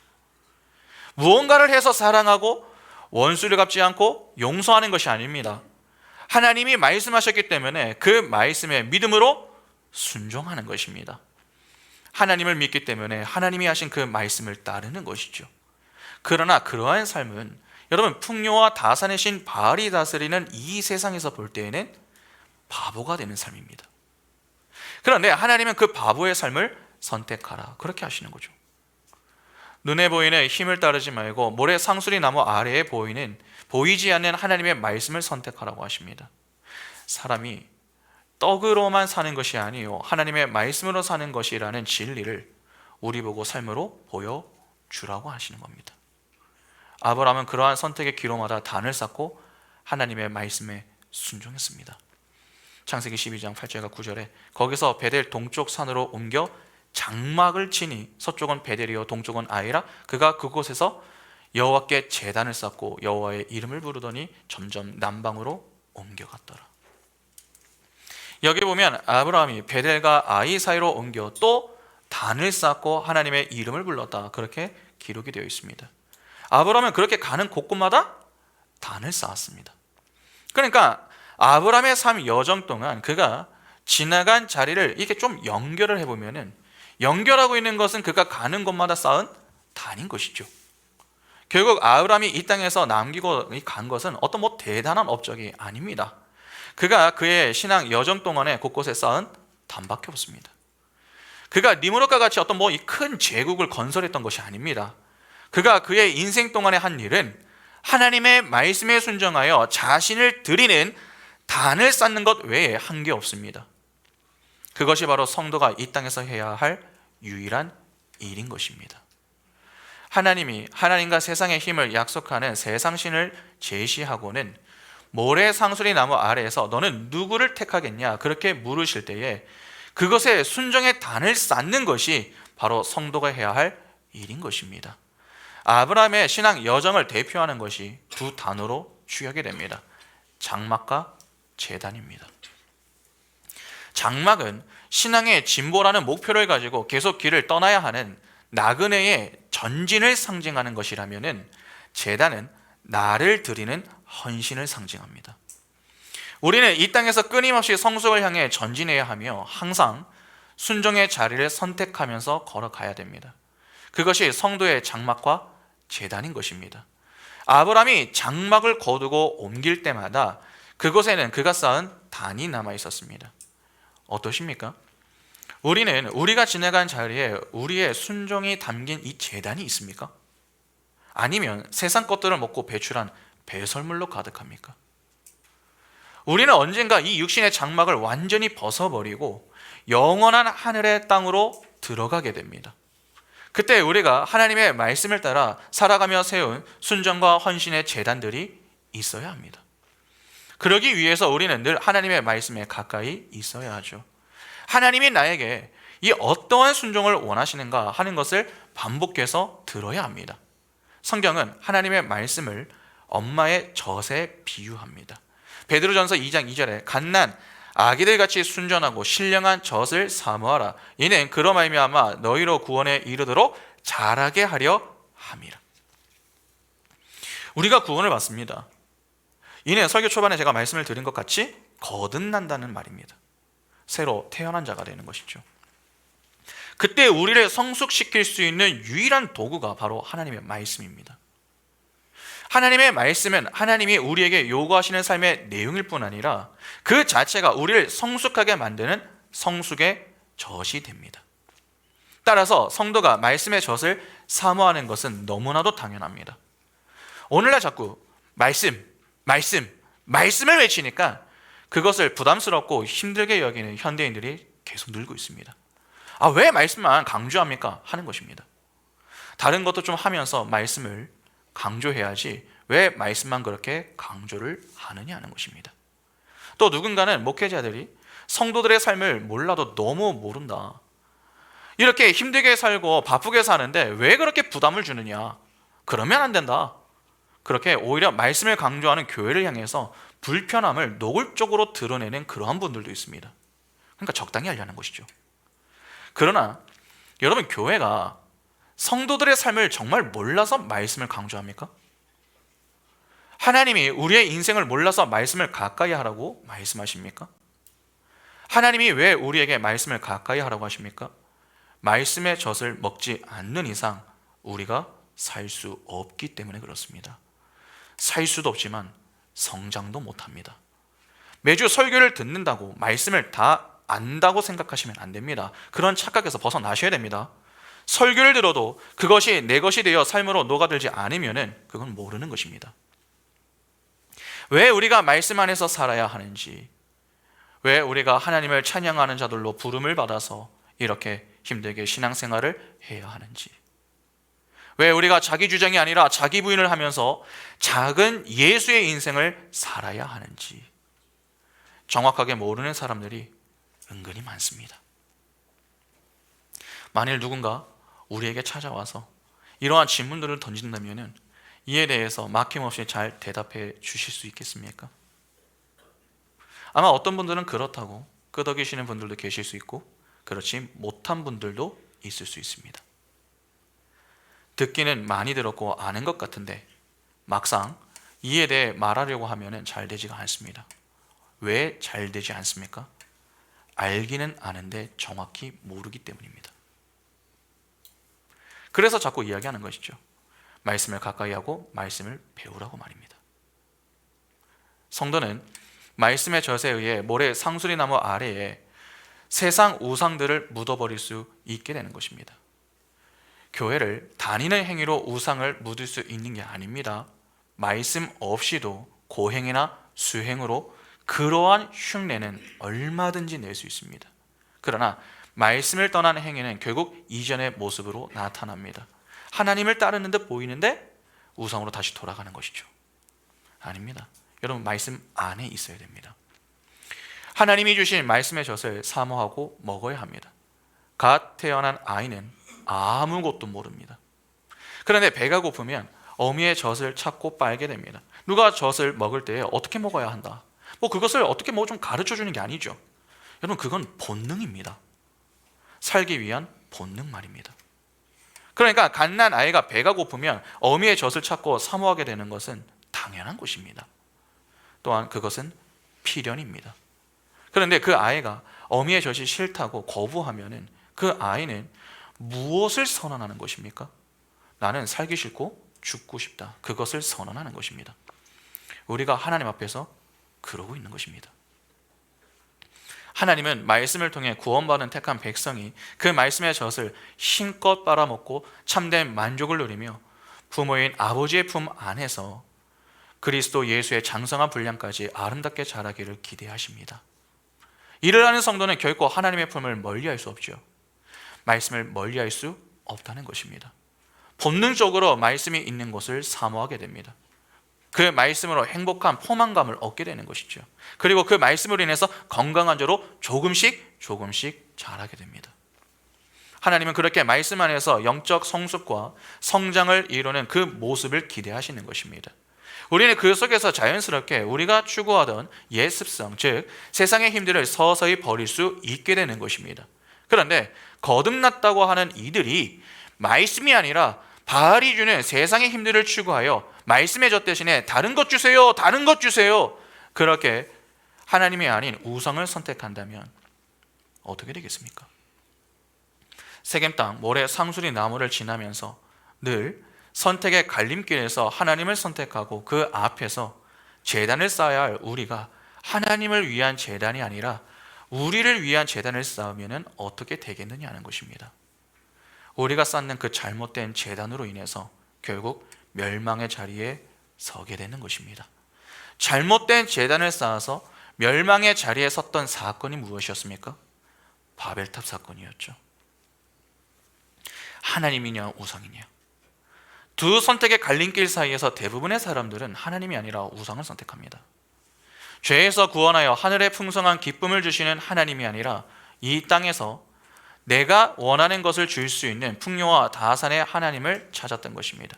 무언가를 해서 사랑하고 원수를 갚지 않고 용서하는 것이 아닙니다. 하나님이 말씀하셨기 때문에 그 말씀에 믿음으로 순종하는 것입니다. 하나님을 믿기 때문에 하나님이 하신 그 말씀을 따르는 것이죠. 그러나 그러한 삶은 여러분 풍요와 다산의 신 바알이 다스리는 이 세상에서 볼 때에는 바보가 되는 삶입니다. 그런데 하나님은 그 바보의 삶을 선택하라 그렇게 하시는 거죠. 눈에 보이는 힘을 따르지 말고 모래 상수리 나무 아래에 보이지 않는 하나님의 말씀을 선택하라고 하십니다. 사람이 떡으로만 사는 것이 아니요 하나님의 말씀으로 사는 것이라는 진리를 우리 보고 삶으로 보여주라고 하시는 겁니다. 아브라함은 그러한 선택의 기로마다 단을 쌓고 하나님의 말씀에 순종했습니다. 창세기 12장 8절과 9절에 거기서 베델 동쪽 산으로 옮겨 장막을 치니 서쪽은 베델이요 동쪽은 아이라 그가 그곳에서 여호와께 제단을 쌓고 여호와의 이름을 부르더니 점점 남방으로 옮겨갔더라. 여기 보면 아브라함이 베델과 아이 사이로 옮겨 또 단을 쌓고 하나님의 이름을 불렀다, 그렇게 기록이 되어 있습니다. 아브라함은 그렇게 가는 곳곳마다 단을 쌓았습니다. 그러니까 아브라함의 삶 여정 동안 그가 지나간 자리를 이렇게 좀 연결을 해보면은, 연결하고 있는 것은 그가 가는 곳마다 쌓은 단인 것이죠. 결국 아브라함이 이 땅에서 남기고 간 것은 어떤 대단한 업적이 아닙니다. 그가 그의 신앙 여정 동안에 곳곳에 쌓은 단밖에 없습니다. 그가 니므롯과 같이 어떤 이 큰 제국을 건설했던 것이 아닙니다. 그가 그의 인생 동안에 한 일은 하나님의 말씀에 순종하여 자신을 드리는 단을 쌓는 것 외에 한 게 없습니다. 그것이 바로 성도가 이 땅에서 해야 할 유일한 일인 것입니다. 하나님이 하나님과 세상의 힘을 약속하는 세상신을 제시하고는 모래 상수리 나무 아래에서 너는 누구를 택하겠냐 그렇게 물으실 때에 그것에 순종의 단을 쌓는 것이 바로 성도가 해야 할 일인 것입니다. 아브라함의 신앙 여정을 대표하는 것이 두 단어로 추격이 됩니다. 장막과 제단입니다. 장막은 신앙의 진보라는 목표를 가지고 계속 길을 떠나야 하는 나그네의 전진을 상징하는 것이라면은, 제단은 나를 드리는 헌신을 상징합니다. 우리는 이 땅에서 끊임없이 성숙을 향해 전진해야 하며 항상 순종의 자리를 선택하면서 걸어가야 됩니다. 그것이 성도의 장막과 제단인 것입니다. 아브라함이 장막을 거두고 옮길 때마다 그곳에는 그가 쌓은 단이 남아 있었습니다. 어떠십니까? 우리는 우리가 지나간 자리에 우리의 순종이 담긴 이 제단이 있습니까? 아니면 세상 것들을 먹고 배출한 배설물로 가득합니까? 우리는 언젠가 이 육신의 장막을 완전히 벗어버리고 영원한 하늘의 땅으로 들어가게 됩니다. 그때 우리가 하나님의 말씀을 따라 살아가며 세운 순종과 헌신의 제단들이 있어야 합니다. 그러기 위해서 우리는 늘 하나님의 말씀에 가까이 있어야 하죠. 하나님이 나에게 이 어떠한 순종을 원하시는가 하는 것을 반복해서 들어야 합니다. 성경은 하나님의 말씀을 엄마의 젖에 비유합니다. 베드로전서 2장 2절에 갓난 아기들 같이 순전하고 신령한 젖을 사모하라. 이는 그로 말미암아 너희로 구원에 이르도록 자라게 하려 함이라. 우리가 구원을 받습니다. 이는 설교 초반에 제가 말씀을 드린 것 같이 거듭난다는 말입니다. 새로 태어난 자가 되는 것이죠. 그때 우리를 성숙시킬 수 있는 유일한 도구가 바로 하나님의 말씀입니다. 하나님의 말씀은 하나님이 우리에게 요구하시는 삶의 내용일 뿐 아니라 그 자체가 우리를 성숙하게 만드는 성숙의 젖이 됩니다. 따라서 성도가 말씀의 젖을 사모하는 것은 너무나도 당연합니다. 오늘날 자꾸 말씀을 외치니까 그것을 부담스럽고 힘들게 여기는 현대인들이 계속 늘고 있습니다. 왜 말씀만 강조합니까? 하는 것입니다. 다른 것도 좀 하면서 말씀을 강조해야지 왜 말씀만 그렇게 강조를 하느냐 하는 것입니다. 또 누군가는 목회자들이 성도들의 삶을 몰라도 너무 모른다, 이렇게 힘들게 살고 바쁘게 사는데 왜 그렇게 부담을 주느냐, 그러면 안 된다, 그렇게 오히려 말씀을 강조하는 교회를 향해서 불편함을 노골적으로 드러내는 그러한 분들도 있습니다. 그러니까 적당히 하려는 것이죠. 그러나 여러분, 교회가 성도들의 삶을 정말 몰라서 말씀을 강조합니까? 하나님이 우리의 인생을 몰라서 말씀을 가까이 하라고 말씀하십니까? 하나님이 왜 우리에게 말씀을 가까이 하라고 하십니까? 말씀의 젖을 먹지 않는 이상 우리가 살 수 없기 때문에 그렇습니다. 살 수도 없지만 성장도 못합니다. 매주 설교를 듣는다고 말씀을 다 안다고 생각하시면 안 됩니다. 그런 착각에서 벗어나셔야 됩니다. 설교를 들어도 그것이 내 것이 되어 삶으로 녹아들지 않으면 그건 모르는 것입니다. 왜 우리가 말씀 안에서 살아야 하는지, 왜 우리가 하나님을 찬양하는 자들로 부름을 받아서 이렇게 힘들게 신앙생활을 해야 하는지, 왜 우리가 자기 주장이 아니라 자기 부인을 하면서 작은 예수의 인생을 살아야 하는지, 정확하게 모르는 사람들이 은근히 많습니다. 만일 누군가 우리에게 찾아와서 이러한 질문들을 던진다면 이에 대해서 막힘없이 잘 대답해 주실 수 있겠습니까? 아마 어떤 분들은 그렇다고 끄덕이시는 분들도 계실 수 있고 그렇지 못한 분들도 있을 수 있습니다. 듣기는 많이 들었고 아는 것 같은데 막상 이에 대해 말하려고 하면 잘 되지가 않습니다. 왜 잘 되지 않습니까? 알기는 아는데 정확히 모르기 때문입니다. 그래서 자꾸 이야기하는 것이죠. 말씀을 가까이 하고 말씀을 배우라고 말입니다. 성도는 말씀의 젖에 의해 모래 상수리 나무 아래에 세상 우상들을 묻어버릴 수 있게 되는 것입니다. 교회를 다니는 행위로 우상을 묻을 수 있는 게 아닙니다. 말씀 없이도 고행이나 수행으로 그러한 흉내는 얼마든지 낼 수 있습니다. 그러나 말씀을 떠난 행위는 결국 이전의 모습으로 나타납니다. 하나님을 따르는 듯 보이는데 우상으로 다시 돌아가는 것이죠. 아닙니다. 여러분, 말씀 안에 있어야 됩니다. 하나님이 주신 말씀의 젖을 사모하고 먹어야 합니다. 갓 태어난 아이는 아무것도 모릅니다. 그런데 배가 고프면 어미의 젖을 찾고 빨게 됩니다. 누가 젖을 먹을 때 어떻게 먹어야 한다, 그것을 어떻게 좀 가르쳐 주는 게 아니죠. 여러분, 그건 본능입니다. 살기 위한 본능 말입니다. 그러니까 갓난 아이가 배가 고프면 어미의 젖을 찾고 사모하게 되는 것은 당연한 것입니다. 또한 그것은 필연입니다. 그런데 그 아이가 어미의 젖이 싫다고 거부하면 그 아이는 무엇을 선언하는 것입니까? 나는 살기 싫고 죽고 싶다. 그것을 선언하는 것입니다. 우리가 하나님 앞에서 그러고 있는 것입니다. 하나님은 말씀을 통해 구원받은 택한 백성이 그 말씀의 젖을 힘껏 빨아먹고 참된 만족을 누리며 부모인 아버지의 품 안에서 그리스도 예수의 장성한 분량까지 아름답게 자라기를 기대하십니다. 이를 하는 성도는 결코 하나님의 품을 멀리할 수 없죠. 말씀을 멀리할 수 없다는 것입니다. 본능적으로 말씀이 있는 곳을 사모하게 됩니다. 그 말씀으로 행복한 포만감을 얻게 되는 것이죠. 그리고 그 말씀으로 인해서 건강한 자로 조금씩 자라게 됩니다. 하나님은 그렇게 말씀 안에서 영적 성숙과 성장을 이루는 그 모습을 기대하시는 것입니다. 우리는 그 속에서 자연스럽게 우리가 추구하던 옛 습성, 즉 세상의 힘들을 서서히 버릴 수 있게 되는 것입니다. 그런데 거듭났다고 하는 이들이 말씀이 아니라 바알이 주는 세상의 힘들을 추구하여 말씀의 젖 대신에 다른 것 주세요, 다른 것 주세요, 그렇게 하나님이 아닌 우상을 선택한다면 어떻게 되겠습니까? 세겜 땅 모래 상수리 나무를 지나면서 늘 선택의 갈림길에서 하나님을 선택하고 그 앞에서 제단을 쌓아야 할 우리가 하나님을 위한 제단이 아니라 우리를 위한 제단을 쌓으면 어떻게 되겠느냐는 것입니다. 우리가 쌓는 그 잘못된 제단으로 인해서 결국 멸망의 자리에 서게 되는 것입니다. 잘못된 제단을 쌓아서 멸망의 자리에 섰던 사건이 무엇이었습니까? 바벨탑 사건이었죠. 하나님이냐 우상이냐, 두 선택의 갈림길 사이에서 대부분의 사람들은 하나님이 아니라 우상을 선택합니다. 죄에서 구원하여 하늘의 풍성한 기쁨을 주시는 하나님이 아니라 이 땅에서 내가 원하는 것을 줄 수 있는 풍요와 다산의 하나님을 찾았던 것입니다.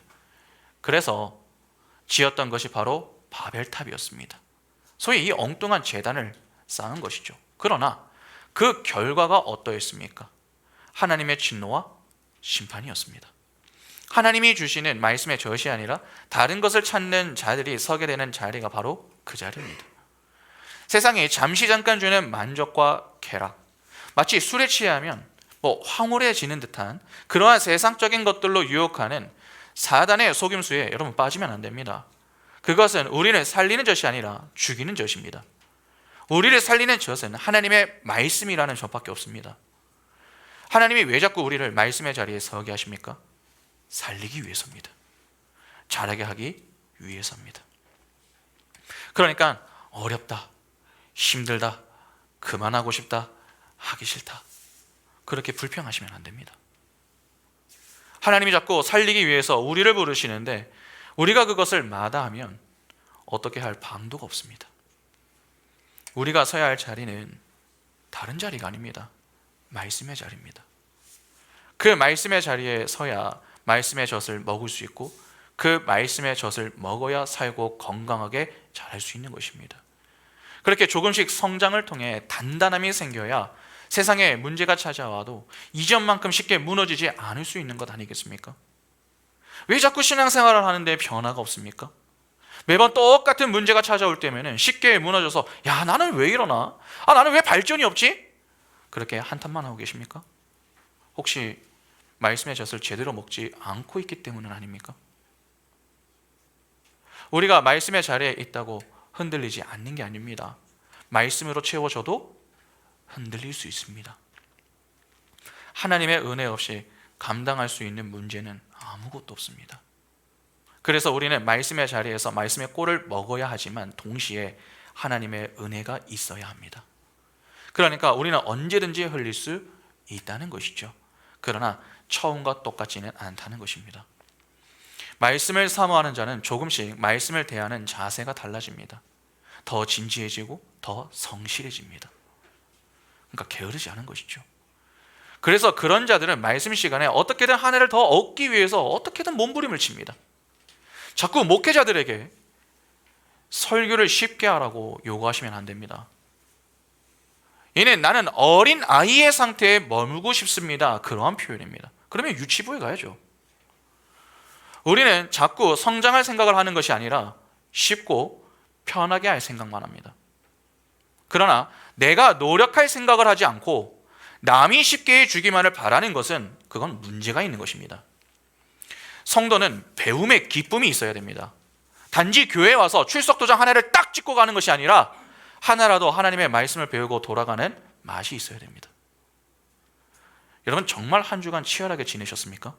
그래서 지었던 것이 바로 바벨탑이었습니다. 소위 이 엉뚱한 제단을 쌓은 것이죠. 그러나 그 결과가 어떠했습니까? 하나님의 진노와 심판이었습니다. 하나님이 주시는 말씀의 젖이 아니라 다른 것을 찾는 자들이 서게 되는 자리가 바로 그 자리입니다. 세상이 잠시 잠깐 주는 만족과 쾌락, 마치 술에 취하면 황홀해지는 듯한 그러한 세상적인 것들로 유혹하는 사단의 속임수에 여러분 빠지면 안 됩니다. 그것은 우리를 살리는 젖이 아니라 죽이는 젖입니다. 우리를 살리는 젖은 하나님의 말씀이라는 젖밖에 없습니다. 하나님이 왜 자꾸 우리를 말씀의 자리에 서게 하십니까? 살리기 위해서입니다. 자라게 하기 위해서입니다. 그러니까 어렵다, 힘들다, 그만하고 싶다, 하기 싫다, 그렇게 불평하시면 안 됩니다. 하나님이 자꾸 살리기 위해서 우리를 부르시는데 우리가 그것을 마다하면 어떻게 할 방도가 없습니다. 우리가 서야 할 자리는 다른 자리가 아닙니다. 말씀의 자리입니다. 그 말씀의 자리에 서야 말씀의 젖을 먹을 수 있고 그 말씀의 젖을 먹어야 살고 건강하게 자랄 수 있는 것입니다. 그렇게 조금씩 성장을 통해 단단함이 생겨야 세상에 문제가 찾아와도 이전만큼 쉽게 무너지지 않을 수 있는 것 아니겠습니까? 왜 자꾸 신앙생활을 하는데 변화가 없습니까? 매번 똑같은 문제가 찾아올 때면 쉽게 무너져서 야, 나는 왜 이러나? 나는 왜 발전이 없지? 그렇게 한탄만 하고 계십니까? 혹시 말씀의 젖을 제대로 먹지 않고 있기 때문은 아닙니까? 우리가 말씀의 자리에 있다고 흔들리지 않는 게 아닙니다. 말씀으로 채워져도 흔들릴 수 있습니다. 하나님의 은혜 없이 감당할 수 있는 문제는 아무것도 없습니다. 그래서 우리는 말씀의 자리에서 말씀의 꼴을 먹어야 하지만 동시에 하나님의 은혜가 있어야 합니다. 그러니까 우리는 언제든지 흘릴 수 있다는 것이죠. 그러나 처음과 똑같지는 않다는 것입니다. 말씀을 사모하는 자는 조금씩 말씀을 대하는 자세가 달라집니다. 더 진지해지고 더 성실해집니다. 그러니까 게으르지 않은 것이죠. 그래서 그런 자들은 말씀 시간에 어떻게든 한 해를 더 얻기 위해서 어떻게든 몸부림을 칩니다. 자꾸 목회자들에게 설교를 쉽게 하라고 요구하시면 안 됩니다. 이는 나는 어린 아이의 상태에 머물고 싶습니다. 그러한 표현입니다. 그러면 유치부에 가야죠. 우리는 자꾸 성장할 생각을 하는 것이 아니라 쉽고 편하게 할 생각만 합니다. 그러나 내가 노력할 생각을 하지 않고 남이 쉽게 해주기만을 바라는 것은 그건 문제가 있는 것입니다. 성도는 배움의 기쁨이 있어야 됩니다. 단지 교회에 와서 출석도장 하나를 딱 찍고 가는 것이 아니라 하나라도 하나님의 말씀을 배우고 돌아가는 맛이 있어야 됩니다. 여러분 정말 한 주간 치열하게 지내셨습니까?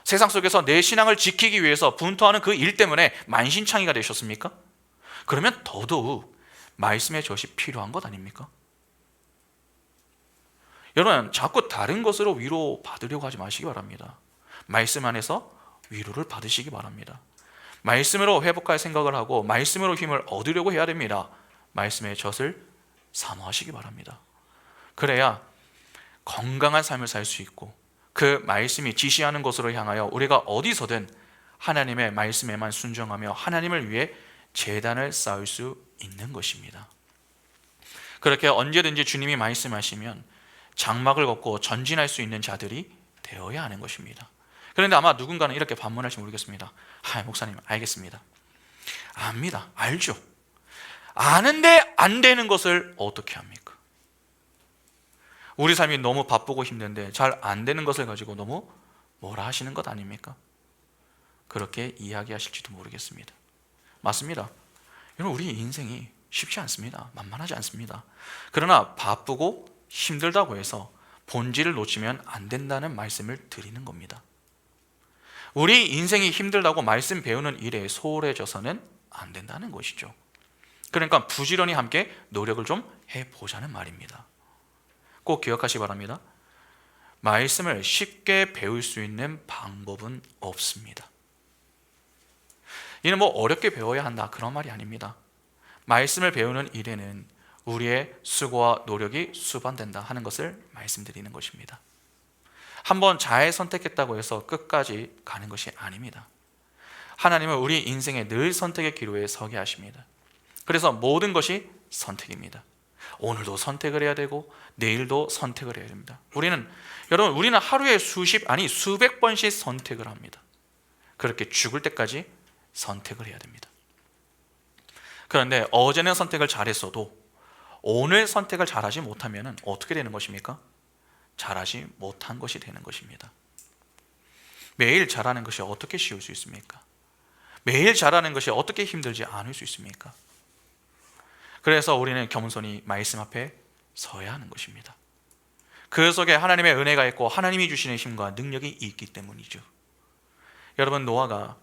세상 속에서 내 신앙을 지키기 위해서 분투하는 그 일 때문에 만신창이가 되셨습니까? 그러면 더더욱 말씀의 젖이 필요한 것 아닙니까? 여러분 자꾸 다른 것으로 위로 받으려고 하지 마시기 바랍니다. 말씀 안에서 위로를 받으시기 바랍니다. 말씀으로 회복할 생각을 하고 말씀으로 힘을 얻으려고 해야 됩니다. 말씀의 젖을 사모하시기 바랍니다. 그래야 건강한 삶을 살 수 있고 그 말씀이 지시하는 것으로 향하여 우리가 어디서든 하나님의 말씀에만 순종하며 하나님을 위해 제단을 쌓을 수 있는 것입니다. 그렇게 언제든지 주님이 말씀하시면 장막을 걷고 전진할 수 있는 자들이 되어야 하는 것입니다. 그런데 아마 누군가는 이렇게 반문할지 모르겠습니다. 목사님 알겠습니다. 압니다. 알죠. 아는데 안 되는 것을 어떻게 합니까? 우리 삶이 너무 바쁘고 힘든데 잘 안 되는 것을 가지고 너무 뭐라 하시는 것 아닙니까? 그렇게 이야기하실지도 모르겠습니다. 맞습니다. 여러분 우리 인생이 쉽지 않습니다. 만만하지 않습니다. 그러나 바쁘고 힘들다고 해서 본질을 놓치면 안 된다는 말씀을 드리는 겁니다. 우리 인생이 힘들다고 말씀 배우는 일에 소홀해져서는 안 된다는 것이죠. 그러니까 부지런히 함께 노력을 좀 해보자는 말입니다. 꼭 기억하시기 바랍니다. 말씀을 쉽게 배울 수 있는 방법은 없습니다. 이는 뭐 어렵게 배워야 한다 그런 말이 아닙니다. 말씀을 배우는 일에는 우리의 수고와 노력이 수반된다 하는 것을 말씀드리는 것입니다. 한번 잘 선택했다고 해서 끝까지 가는 것이 아닙니다. 하나님은 우리 인생에 늘 선택의 기로에 서게 하십니다. 그래서 모든 것이 선택입니다. 오늘도 선택을 해야 되고 내일도 선택을 해야 됩니다. 우리는 하루에 수백 번씩 선택을 합니다. 그렇게 죽을 때까지 선택을 해야 됩니다. 그런데 어제는 선택을 잘했어도 오늘 선택을 잘하지 못하면 어떻게 되는 것입니까? 잘하지 못한 것이 되는 것입니다. 매일 잘하는 것이 어떻게 쉬울 수 있습니까? 매일 잘하는 것이 어떻게 힘들지 않을 수 있습니까? 그래서 우리는 겸손히 말씀 앞에 서야 하는 것입니다. 그 속에 하나님의 은혜가 있고 하나님이 주시는 힘과 능력이 있기 때문이죠. 여러분 노아가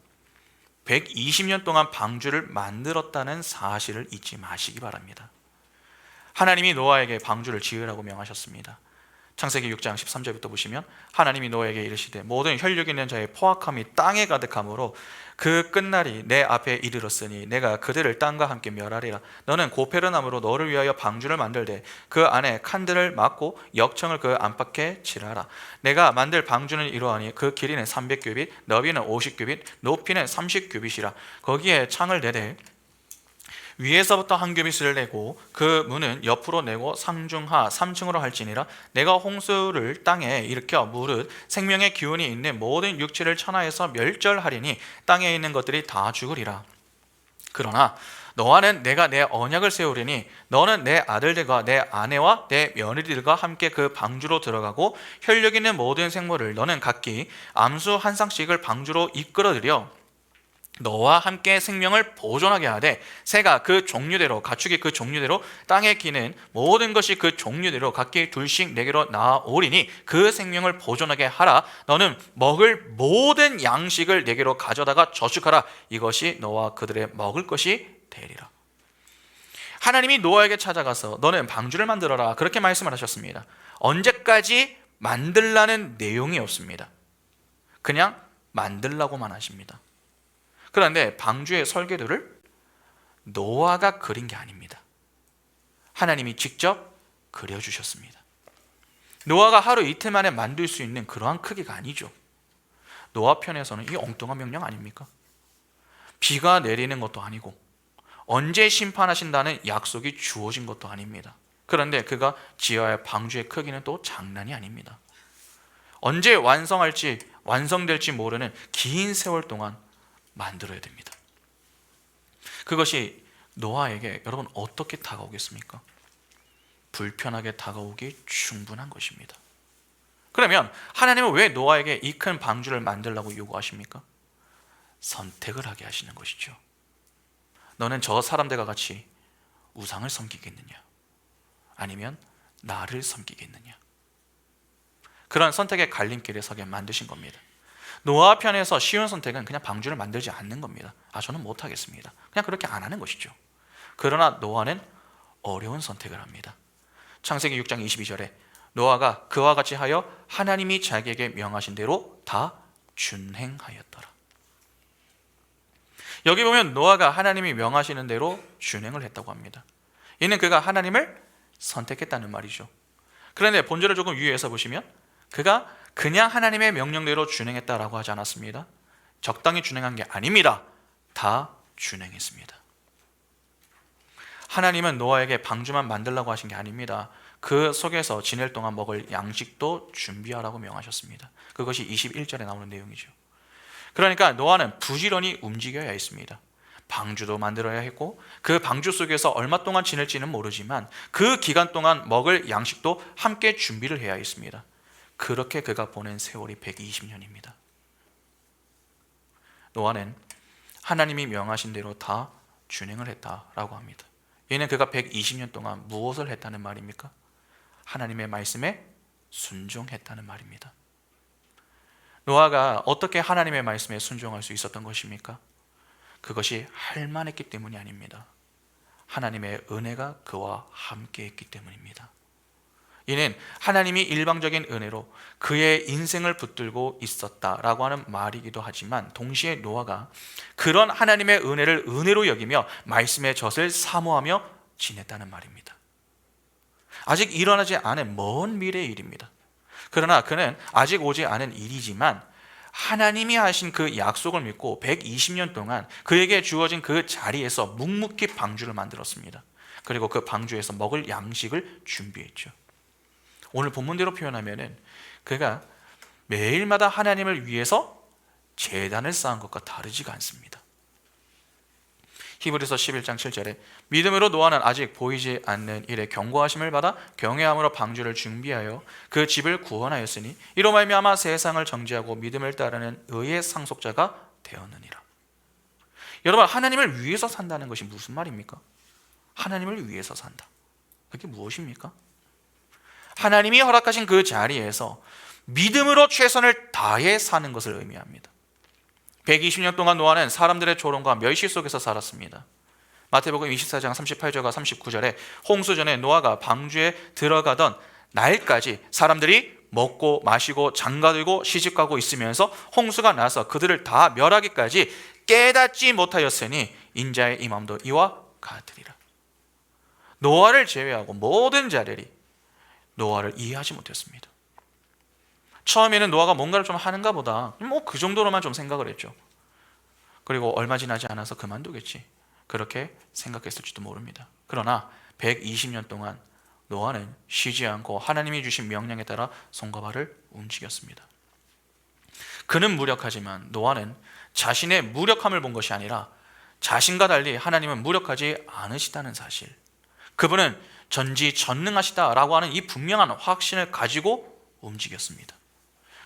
120년 동안 방주를 만들었다는 사실을 잊지 마시기 바랍니다. 하나님이 노아에게 방주를 지으라고 명하셨습니다. 창세기 6장 13절부터 보시면 하나님이 노아에게 이르시되 모든 혈육 있는 자의 포악함이 땅에 가득하므로 그 끝날이 내 앞에 이르렀으니 내가 그들을 땅과 함께 멸하리라. 너는 고페르나무로 너를 위하여 방주를 만들되 그 안에 칸들을 막고 역청을 그 안팎에 칠하라. 내가 만들 방주는 이러하니 그 길이는 300규빗, 너비는 50규빗, 높이는 30규빗이라. 거기에 창을 내되 위에서부터 한 규빗을 내고 그 문은 옆으로 내고 상중하 3층으로 할지니라. 내가 홍수를 땅에 일으켜 무릇 생명의 기운이 있는 모든 육체를 천하에서 멸절하리니 땅에 있는 것들이 다 죽으리라. 그러나 너와는 내가 내 언약을 세우리니 너는 내 아들들과 내 아내와 내 며느리들과 함께 그 방주로 들어가고 혈육 있는 모든 생물을 너는 각기 암수 한 쌍씩을 방주로 이끌어들여 너와 함께 생명을 보존하게 하되 새가 그 종류대로 가축이 그 종류대로 땅에 기는 모든 것이 그 종류대로 각기 둘씩 내게로 나아오리니 그 생명을 보존하게 하라. 너는 먹을 모든 양식을 내게로 가져다가 저축하라. 이것이 너와 그들의 먹을 것이 되리라. 하나님이 노아에게 찾아가서 너는 방주를 만들어라 그렇게 말씀을 하셨습니다. 언제까지 만들라는 내용이 없습니다. 그냥 만들라고만 하십니다. 그런데 방주의 설계도를 노아가 그린 게 아닙니다. 하나님이 직접 그려주셨습니다. 노아가 하루 이틀 만에 만들 수 있는 그러한 크기가 아니죠. 노아 편에서는 이 엉뚱한 명령 아닙니까? 비가 내리는 것도 아니고 언제 심판하신다는 약속이 주어진 것도 아닙니다. 그런데 그가 지어야 할 방주의 크기는 또 장난이 아닙니다. 언제 완성될지 모르는 긴 세월 동안 만들어야 됩니다. 그것이 노아에게 여러분 어떻게 다가오겠습니까? 불편하게 다가오기 충분한 것입니다. 그러면 하나님은 왜 노아에게 이 큰 방주를 만들라고 요구하십니까? 선택을 하게 하시는 것이죠. 너는 저 사람들과 같이 우상을 섬기겠느냐? 아니면 나를 섬기겠느냐? 그런 선택의 갈림길에 서게 만드신 겁니다. 노아 편에서 쉬운 선택은 그냥 방주를 만들지 않는 겁니다. 저는 못하겠습니다. 그냥 그렇게 안 하는 것이죠. 그러나 노아는 어려운 선택을 합니다. 창세기 6장 22절에 노아가 그와 같이 하여 하나님이 자기에게 명하신 대로 다 준행하였더라. 여기 보면 노아가 하나님이 명하시는 대로 준행을 했다고 합니다. 이는 그가 하나님을 선택했다는 말이죠. 그런데 본절을 조금 유의해서 보시면 그가 그냥 하나님의 명령대로 준행했다라고 하지 않았습니다. 적당히 준행한 게 아닙니다. 다 준행했습니다. 하나님은 노아에게 방주만 만들라고 하신 게 아닙니다. 그 속에서 지낼 동안 먹을 양식도 준비하라고 명하셨습니다. 그것이 21절에 나오는 내용이죠. 그러니까 노아는 부지런히 움직여야 했습니다. 방주도 만들어야 했고 그 방주 속에서 얼마 동안 지낼지는 모르지만 그 기간 동안 먹을 양식도 함께 준비를 해야 했습니다. 그렇게 그가 보낸 세월이 120년입니다. 노아는 하나님이 명하신 대로 다 준행을 했다라고 합니다. 이는 그가 120년 동안 무엇을 했다는 말입니까? 하나님의 말씀에 순종했다는 말입니다. 노아가 어떻게 하나님의 말씀에 순종할 수 있었던 것입니까? 그것이 할 만했기 때문이 아닙니다. 하나님의 은혜가 그와 함께 했기 때문입니다. 이는 하나님이 일방적인 은혜로 그의 인생을 붙들고 있었다라고 하는 말이기도 하지만 동시에 노아가 그런 하나님의 은혜를 은혜로 여기며 말씀의 젖을 사모하며 지냈다는 말입니다. 아직 일어나지 않은 먼 미래의 일입니다. 그러나 그는 아직 오지 않은 일이지만 하나님이 하신 그 약속을 믿고 120년 동안 그에게 주어진 그 자리에서 묵묵히 방주를 만들었습니다. 그리고 그 방주에서 먹을 양식을 준비했죠. 오늘 본문대로 표현하면은 그가 매일마다 하나님을 위해서 제단을 쌓은 것과 다르지가 않습니다. 히브리서 11장 7절에 믿음으로 노아는 아직 보이지 않는 일에 경고하심을 받아 경외함으로 방주를 준비하여 그 집을 구원하였으니 이로 말미암아 세상을 정죄하고 믿음을 따르는 의의 상속자가 되었느니라. 여러분, 하나님을 위해서 산다는 것이 무슨 말입니까? 하나님을 위해서 산다. 그게 무엇입니까? 하나님이 허락하신 그 자리에서 믿음으로 최선을 다해 사는 것을 의미합니다. 120년 동안 노아는 사람들의 조롱과 멸시 속에서 살았습니다. 마태복음 24장 38절과 39절에 홍수 전에 노아가 방주에 들어가던 날까지 사람들이 먹고 마시고 장가들고 시집가고 있으면서 홍수가 나서 그들을 다 멸하기까지 깨닫지 못하였으니 인자의 임함도 이와 같으리라. 노아를 제외하고 모든 자들이 노아를 이해하지 못했습니다. 처음에는 노아가 뭔가를 좀 하는가 보다, 뭐 그 정도로만 좀 생각을 했죠. 그리고 얼마 지나지 않아서 그만두겠지, 그렇게 생각했을지도 모릅니다. 그러나 120년 동안 노아는 쉬지 않고 하나님이 주신 명령에 따라 손과 발을 움직였습니다. 그는 무력하지만 노아는 자신의 무력함을 본 것이 아니라 자신과 달리 하나님은 무력하지 않으시다는 사실, 그분은 전지전능하시다라고 하는 이 분명한 확신을 가지고 움직였습니다.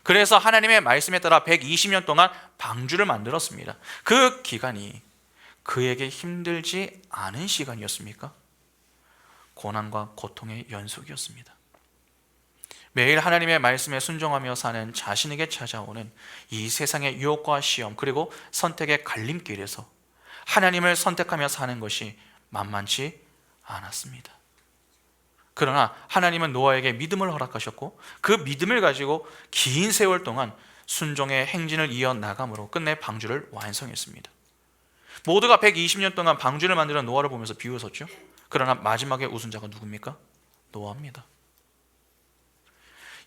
그래서 하나님의 말씀에 따라 120년 동안 방주를 만들었습니다. 그 기간이 그에게 힘들지 않은 시간이었습니까? 고난과 고통의 연속이었습니다. 매일 하나님의 말씀에 순종하며 사는 자신에게 찾아오는 이 세상의 유혹과 시험, 그리고 선택의 갈림길에서 하나님을 선택하며 사는 것이 만만치 않았습니다. 그러나 하나님은 노아에게 믿음을 허락하셨고 그 믿음을 가지고 긴 세월 동안 순종의 행진을 이어나감으로 끝내 방주를 완성했습니다. 모두가 120년 동안 방주를 만드는 노아를 보면서 비웃었죠. 그러나 마지막에 웃은 자가 누굽니까? 노아입니다.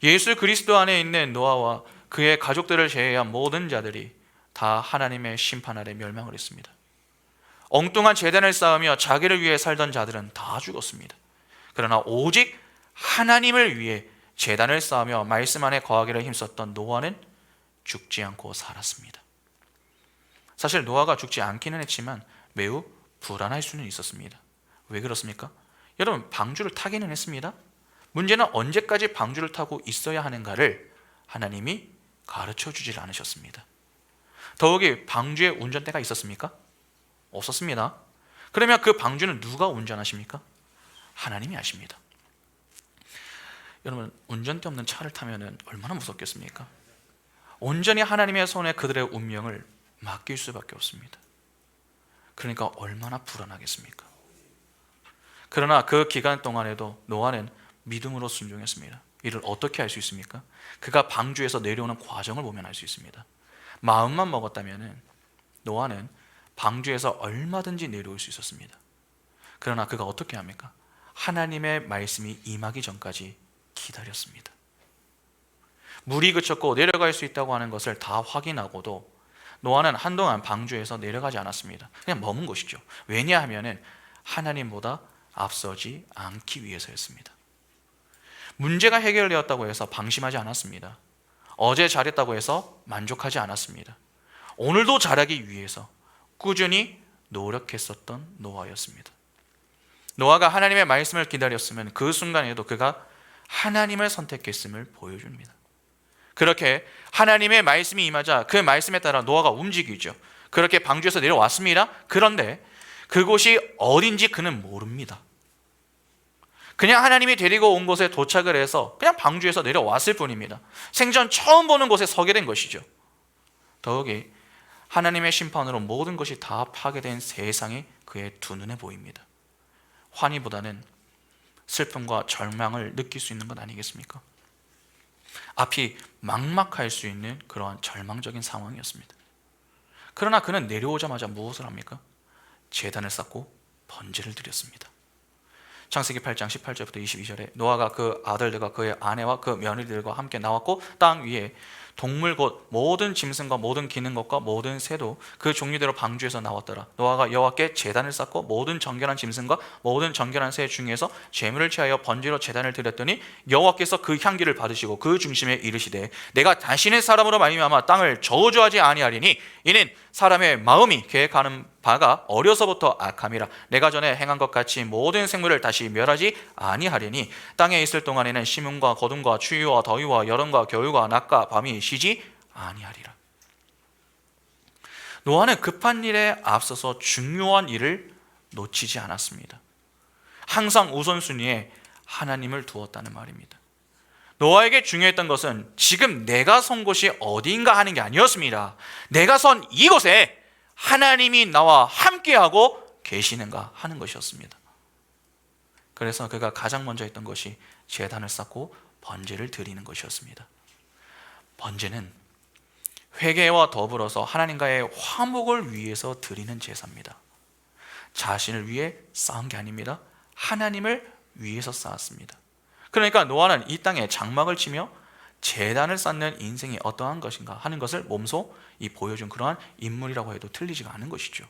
예수 그리스도 안에 있는 노아와 그의 가족들을 제외한 모든 자들이 다 하나님의 심판 아래 멸망을 했습니다. 엉뚱한 제단을 쌓으며 자기를 위해 살던 자들은 다 죽었습니다. 그러나 오직 하나님을 위해 제단을 쌓으며 말씀 안에 거하기를 힘썼던 노아는 죽지 않고 살았습니다. 사실 노아가 죽지 않기는 했지만 매우 불안할 수는 있었습니다. 왜 그렇습니까? 여러분, 방주를 타기는 했습니다. 문제는 언제까지 방주를 타고 있어야 하는가를 하나님이 가르쳐 주질 않으셨습니다. 더욱이 방주에 운전대가 있었습니까? 없었습니다. 그러면 그 방주는 누가 운전하십니까? 하나님이 하십니다. 여러분, 운전대 없는 차를 타면 얼마나 무섭겠습니까? 온전히 하나님의 손에 그들의 운명을 맡길 수밖에 없습니다. 그러니까 얼마나 불안하겠습니까? 그러나 그 기간 동안에도 노아는 믿음으로 순종했습니다. 이를 어떻게 알 수 있습니까? 그가 방주에서 내려오는 과정을 보면 알 수 있습니다. 마음만 먹었다면 노아는 방주에서 얼마든지 내려올 수 있었습니다. 그러나 그가 어떻게 합니까? 하나님의 말씀이 임하기 전까지 기다렸습니다. 물이 그쳤고 내려갈 수 있다고 하는 것을 다 확인하고도 노아는 한동안 방주에서 내려가지 않았습니다. 그냥 머문 것이죠. 왜냐하면 하나님보다 앞서지 않기 위해서였습니다. 문제가 해결되었다고 해서 방심하지 않았습니다. 어제 잘했다고 해서 만족하지 않았습니다. 오늘도 잘하기 위해서 꾸준히 노력했었던 노아였습니다. 노아가 하나님의 말씀을 기다렸으면 그 순간에도 그가 하나님을 선택했음을 보여줍니다. 그렇게 하나님의 말씀이 임하자 그 말씀에 따라 노아가 움직이죠. 그렇게 방주에서 내려왔습니다. 그런데 그곳이 어딘지 그는 모릅니다. 그냥 하나님이 데리고 온 곳에 도착을 해서 그냥 방주에서 내려왔을 뿐입니다. 생전 처음 보는 곳에 서게 된 것이죠. 더욱이 하나님의 심판으로 모든 것이 다 파괴된 세상이 그의 두 눈에 보입니다. 환희보다는 슬픔과 절망을 느낄 수 있는 것 아니겠습니까? 앞이 막막할 수 있는 그러한 절망적인 상황이었습니다. 그러나 그는 내려오자마자 무엇을 합니까? 제단을 쌓고 번제를 드렸습니다. 창세기 8장 18절부터 22절에 노아가 그 아들들과 그의 아내와 그 며느리들과 함께 나왔고 땅 위에 동물 곧 모든 짐승과 모든 기는 것과 모든 새도 그 종류대로 방주에서 나왔더라. 노아가 여호와께 제단을 쌓고 모든 정결한 짐승과 모든 정결한 새 중에서 제물을 취하여 번제로 제단을 드렸더니 여호와께서 그 향기를 받으시고 그 중심에 이르시되 내가 다시는 사람으로 말미암아 땅을 저주하지 아니하리니 이는 사람의 마음이 계획하는 바가 어려서부터 악함이라. 내가 전에 행한 것 같이 모든 생물을 다시 멸하지 아니하리니 땅에 있을 동안에는 심음과 거둠과 추위와 더위와 여름과 겨울과 낮과 밤이 쉬지 아니하리라. 노아는 급한 일에 앞서서 중요한 일을 놓치지 않았습니다. 항상 우선순위에 하나님을 두었다는 말입니다. 노아에게 중요했던 것은 지금 내가 선 곳이 어디인가 하는 게 아니었습니다. 내가 선 이곳에 하나님이 나와 함께하고 계시는가 하는 것이었습니다. 그래서 그가 가장 먼저 했던 것이 제단을 쌓고 번제를 드리는 것이었습니다. 번제는 회개와 더불어서 하나님과의 화목을 위해서 드리는 제사입니다. 자신을 위해 쌓은 게 아닙니다. 하나님을 위해서 쌓았습니다. 그러니까 노아는 이 땅에 장막을 치며 제단을 쌓는 인생이 어떠한 것인가 하는 것을 몸소 보여준 그러한 인물이라고 해도 틀리지가 않은 것이죠.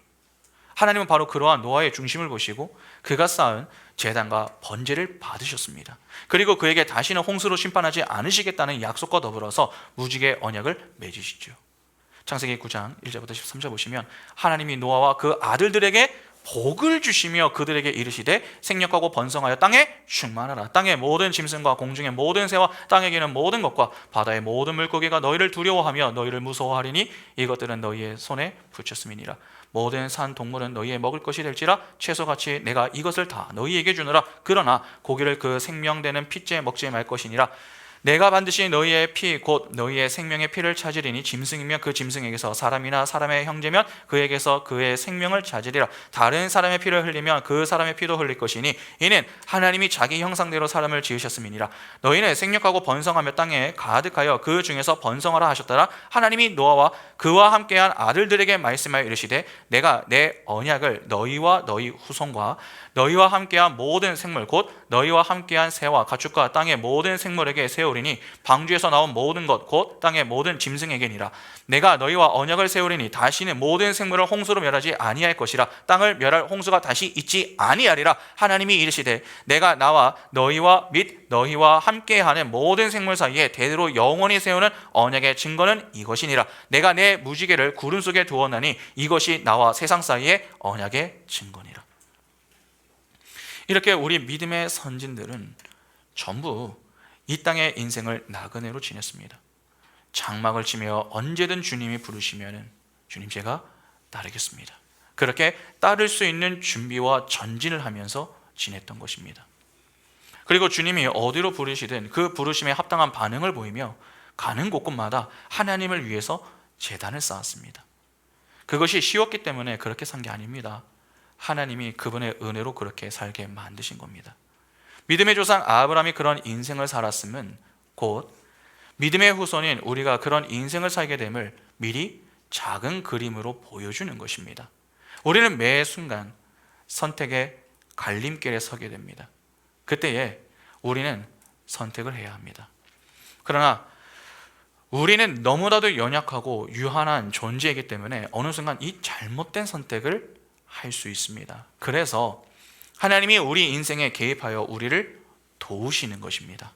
하나님은 바로 그러한 노아의 중심을 보시고 그가 쌓은 제단과 번제를 받으셨습니다. 그리고 그에게 다시는 홍수로 심판하지 않으시겠다는 약속과 더불어서 무지개 언약을 맺으시죠. 창세기 9장 1절부터 13절 보시면 하나님이 노아와 그 아들들에게 복을 주시며 그들에게 이르시되 생육하고 번성하여 땅에 충만하라. 땅의 모든 짐승과 공중의 모든 새와 땅에 기는 모든 것과 바다의 모든 물고기가 너희를 두려워하며 너희를 무서워하리니 이것들은 너희의 손에 붙였음이니라. 모든 산 동물은 너희의 먹을 것이 될지라 채소같이 내가 이것을 다 너희에게 주노라. 그러나 고기를 그 생명되는 핏째 먹지 말 것이니라. 내가 반드시 너희의 피 곧 너희의 생명의 피를 찾으리니 짐승이면 그 짐승에게서 사람이나 사람의 형제면 그에게서 그의 생명을 찾으리라. 다른 사람의 피를 흘리면 그 사람의 피도 흘릴 것이니 이는 하나님이 자기 형상대로 사람을 지으셨음이니라. 너희는 생육하고 번성하며 땅에 가득하여 그 중에서 번성하라 하셨더라. 하나님이 노아와 그와 함께한 아들들에게 말씀하여 이르시되 내가 내 언약을 너희와 너희 후손과 너희와 함께한 모든 생물 곧 너희와 함께한 새와 가축과 땅의 모든 생물에게 세우리니 방주에서 나온 모든 것 곧 땅의 모든 짐승에게니라. 내가 너희와 언약을 세우리니 다시는 모든 생물을 홍수로 멸하지 아니할 것이라. 땅을 멸할 홍수가 다시 있지 아니하리라. 하나님이 이르시되 내가 나와 너희와 및 너희와 함께하는 모든 생물 사이에 대대로 영원히 세우는 언약의 증거는 이것이니라. 내가 내 무지개를 구름 속에 두었나니 이것이 나와 세상 사이의 언약의 증거니라. 이렇게 우리 믿음의 선진들은 전부 이 땅의 인생을 나그네로 지냈습니다. 장막을 치며 언제든 주님이 부르시면 주님 제가 따르겠습니다. 그렇게 따를 수 있는 준비와 전진을 하면서 지냈던 것입니다. 그리고 주님이 어디로 부르시든 그 부르심에 합당한 반응을 보이며 가는 곳곳마다 하나님을 위해서 제단을 쌓았습니다. 그것이 쉬웠기 때문에 그렇게 산 게 아닙니다. 하나님이 그분의 은혜로 그렇게 살게 만드신 겁니다. 믿음의 조상 아브라함이 그런 인생을 살았음은 곧 믿음의 후손인 우리가 그런 인생을 살게 됨을 미리 작은 그림으로 보여주는 것입니다. 우리는 매 순간 선택의 갈림길에 서게 됩니다. 그때에 우리는 선택을 해야 합니다. 그러나 우리는 너무나도 연약하고 유한한 존재이기 때문에 어느 순간 이 잘못된 선택을 할 수 있습니다. 그래서 하나님이 우리 인생에 개입하여 우리를 도우시는 것입니다.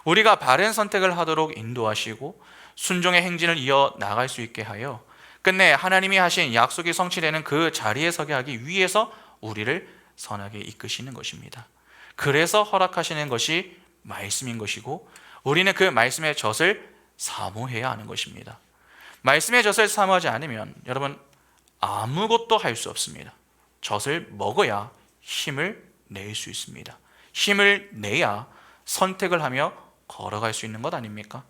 우리가 바른 선택을 하도록 인도하시고 순종의 행진을 이어 나갈 수 있게 하여 끝내 하나님이 하신 약속이 성취되는 그 자리에 서게 하기 위해서 우리를 선하게 이끄시는 것입니다. 그래서 허락하시는 것이 말씀인 것이고 우리는 그 말씀의 젖을 사모해야 하는 것입니다. 말씀의 젖을 사모하지 않으면 여러분 아무것도 할 수 없습니다. 젖을 먹어야 힘을 낼 수 있습니다. 힘을 내야 선택을 하며 걸어갈 수 있는 것 아닙니까?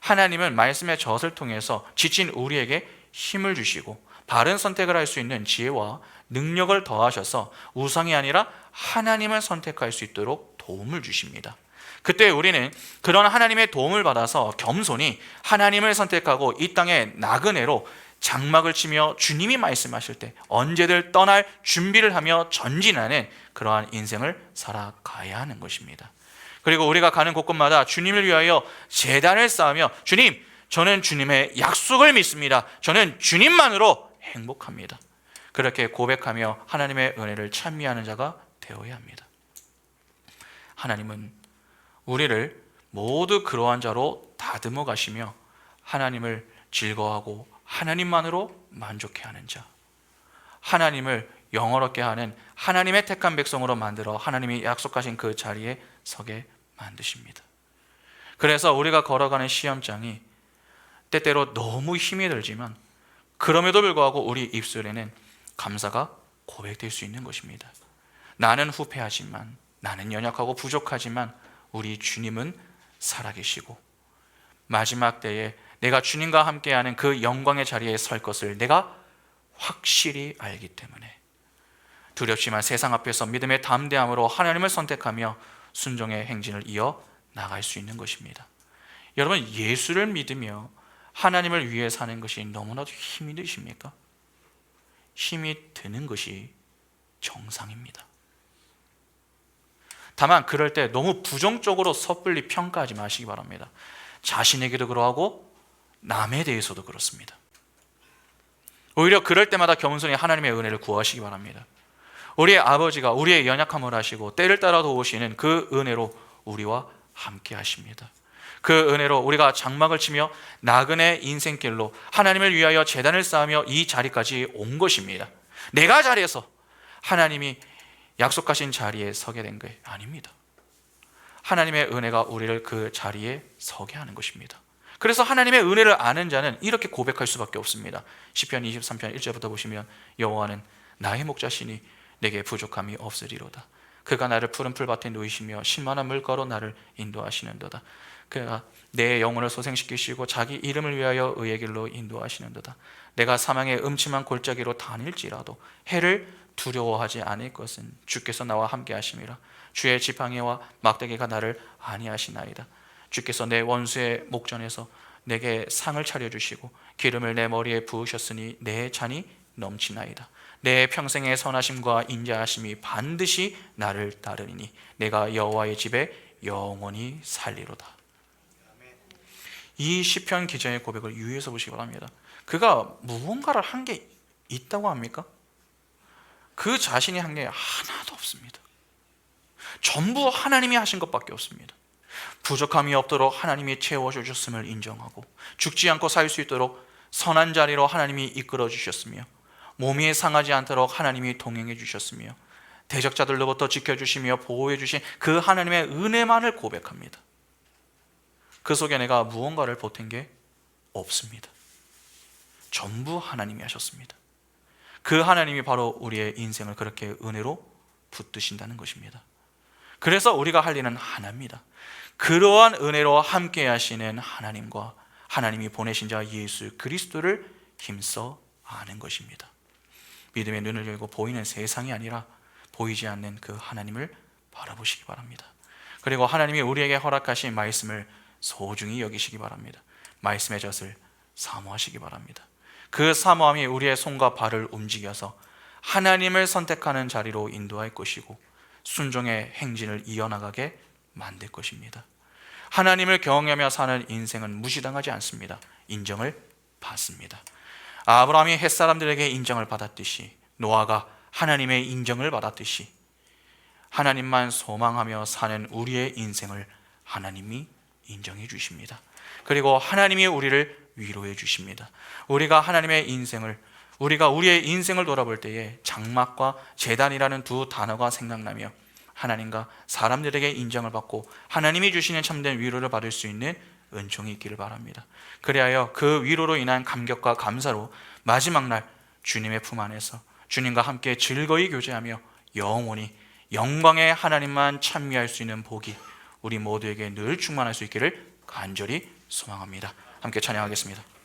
하나님은 말씀의 젖을 통해서 지친 우리에게 힘을 주시고 바른 선택을 할 수 있는 지혜와 능력을 더하셔서 우상이 아니라 하나님을 선택할 수 있도록 도움을 주십니다. 그때 우리는 그런 하나님의 도움을 받아서 겸손히 하나님을 선택하고 이 땅의 나그네로 장막을 치며 주님이 말씀하실 때 언제든 떠날 준비를 하며 전진하는 그러한 인생을 살아가야 하는 것입니다. 그리고 우리가 가는 곳곳마다 주님을 위하여 제단을 쌓으며 주님, 저는 주님의 약속을 믿습니다. 저는 주님만으로 행복합니다. 그렇게 고백하며 하나님의 은혜를 찬미하는 자가 되어야 합니다. 하나님은 우리를 모두 그러한 자로 다듬어 가시며 하나님을 즐거워하고 하나님만으로 만족해 하는 자, 하나님을 영원롭게 하는 하나님의 택한 백성으로 만들어 하나님이 약속하신 그 자리에 서게 만드십니다. 그래서 우리가 걸어가는 시험장이 때때로 너무 힘이 들지만 그럼에도 불구하고 우리 입술에는 감사가 고백될 수 있는 것입니다. 나는 후패하지만, 나는 연약하고 부족하지만 우리 주님은 살아계시고 마지막 때에 내가 주님과 함께하는 그 영광의 자리에 설 것을 내가 확실히 알기 때문에 두렵지만 세상 앞에서 믿음의 담대함으로 하나님을 선택하며 순종의 행진을 이어 나갈 수 있는 것입니다. 여러분, 예수를 믿으며 하나님을 위해 사는 것이 너무나도 힘이 드십니까? 힘이 드는 것이 정상입니다. 다만 그럴 때 너무 부정적으로 섣불리 평가하지 마시기 바랍니다. 자신에게도 그러하고 남에 대해서도 그렇습니다. 오히려 그럴 때마다 겸손히 하나님의 은혜를 구하시기 바랍니다. 우리의 아버지가 우리의 연약함을 아시고 때를 따라 도우시는 그 은혜로 우리와 함께 하십니다. 그 은혜로 우리가 장막을 치며 나그네 인생길로 하나님을 위하여 제단을 쌓으며 이 자리까지 온 것입니다. 내가 잘해서 하나님이 약속하신 자리에 서게 된 게 아닙니다. 하나님의 은혜가 우리를 그 자리에 서게 하는 것입니다. 그래서 하나님의 은혜를 아는 자는 이렇게 고백할 수밖에 없습니다. 시편 23편 1절부터 보시면 여호와는 나의 목자시니 내게 부족함이 없으리로다. 그가 나를 푸른 풀밭에 누이시며 신만한 물가로 나를 인도하시는도다. 그가 내 영혼을 소생시키시고 자기 이름을 위하여 의의 길로 인도하시는도다. 내가 사망의 음침한 골짜기로 다닐지라도 해를 두려워하지 않을 것은 주께서 나와 함께 하심이라. 주의 지팡이와 막대기가 나를 안위하시나이다. 주께서 내 원수의 목전에서 내게 상을 차려주시고 기름을 내 머리에 부으셨으니 내 잔이 넘치나이다. 내 평생의 선하심과 인자하심이 반드시 나를 따르니 내가 여호와의 집에 영원히 살리로다. 이 시편 기자의 고백을 유의해서 보시기 바랍니다. 그가 무언가를 한 게 있다고 합니까? 그 자신이 한 게 하나도 없습니다. 전부 하나님이 하신 것밖에 없습니다. 부족함이 없도록 하나님이 채워주셨음을 인정하고 죽지 않고 살 수 있도록 선한 자리로 하나님이 이끌어 주셨으며 몸이 상하지 않도록 하나님이 동행해 주셨으며 대적자들로부터 지켜주시며 보호해 주신 그 하나님의 은혜만을 고백합니다. 그 속에 내가 무언가를 보탠 게 없습니다. 전부 하나님이 하셨습니다. 그 하나님이 바로 우리의 인생을 그렇게 은혜로 붙드신다는 것입니다. 그래서 우리가 할 일은 하나입니다. 그러한 은혜로 함께 하시는 하나님과 하나님이 보내신 자 예수 그리스도를 힘써 아는 것입니다. 믿음의 눈을 열고 보이는 세상이 아니라 보이지 않는 그 하나님을 바라보시기 바랍니다. 그리고 하나님이 우리에게 허락하신 말씀을 소중히 여기시기 바랍니다. 말씀의 젖을 사모하시기 바랍니다. 그 사모함이 우리의 손과 발을 움직여서 하나님을 선택하는 자리로 인도할 것이고 순종의 행진을 이어나가게 만들 것입니다. 하나님을 경외하며 사는 인생은 무시당하지 않습니다. 인정을 받습니다. 아브라함이 햇사람들에게 인정을 받았듯이 노아가 하나님의 인정을 받았듯이 하나님만 소망하며 사는 우리의 인생을 하나님이 인정해 주십니다. 그리고 하나님이 우리를 위로해 주십니다. 우리가 우리의 인생을 돌아볼 때에 장막과 제단이라는 두 단어가 생각나며 하나님과 사람들에게 인정을 받고 하나님이 주시는 참된 위로를 받을 수 있는 은총이 있기를 바랍니다. 그리하여 그 위로로 인한 감격과 감사로 마지막 날 주님의 품 안에서 주님과 함께 즐거이 교제하며 영원히 영광의 하나님만 찬미할 수 있는 복이 우리 모두에게 늘 충만할 수 있기를 간절히 소망합니다. 함께 찬양하겠습니다.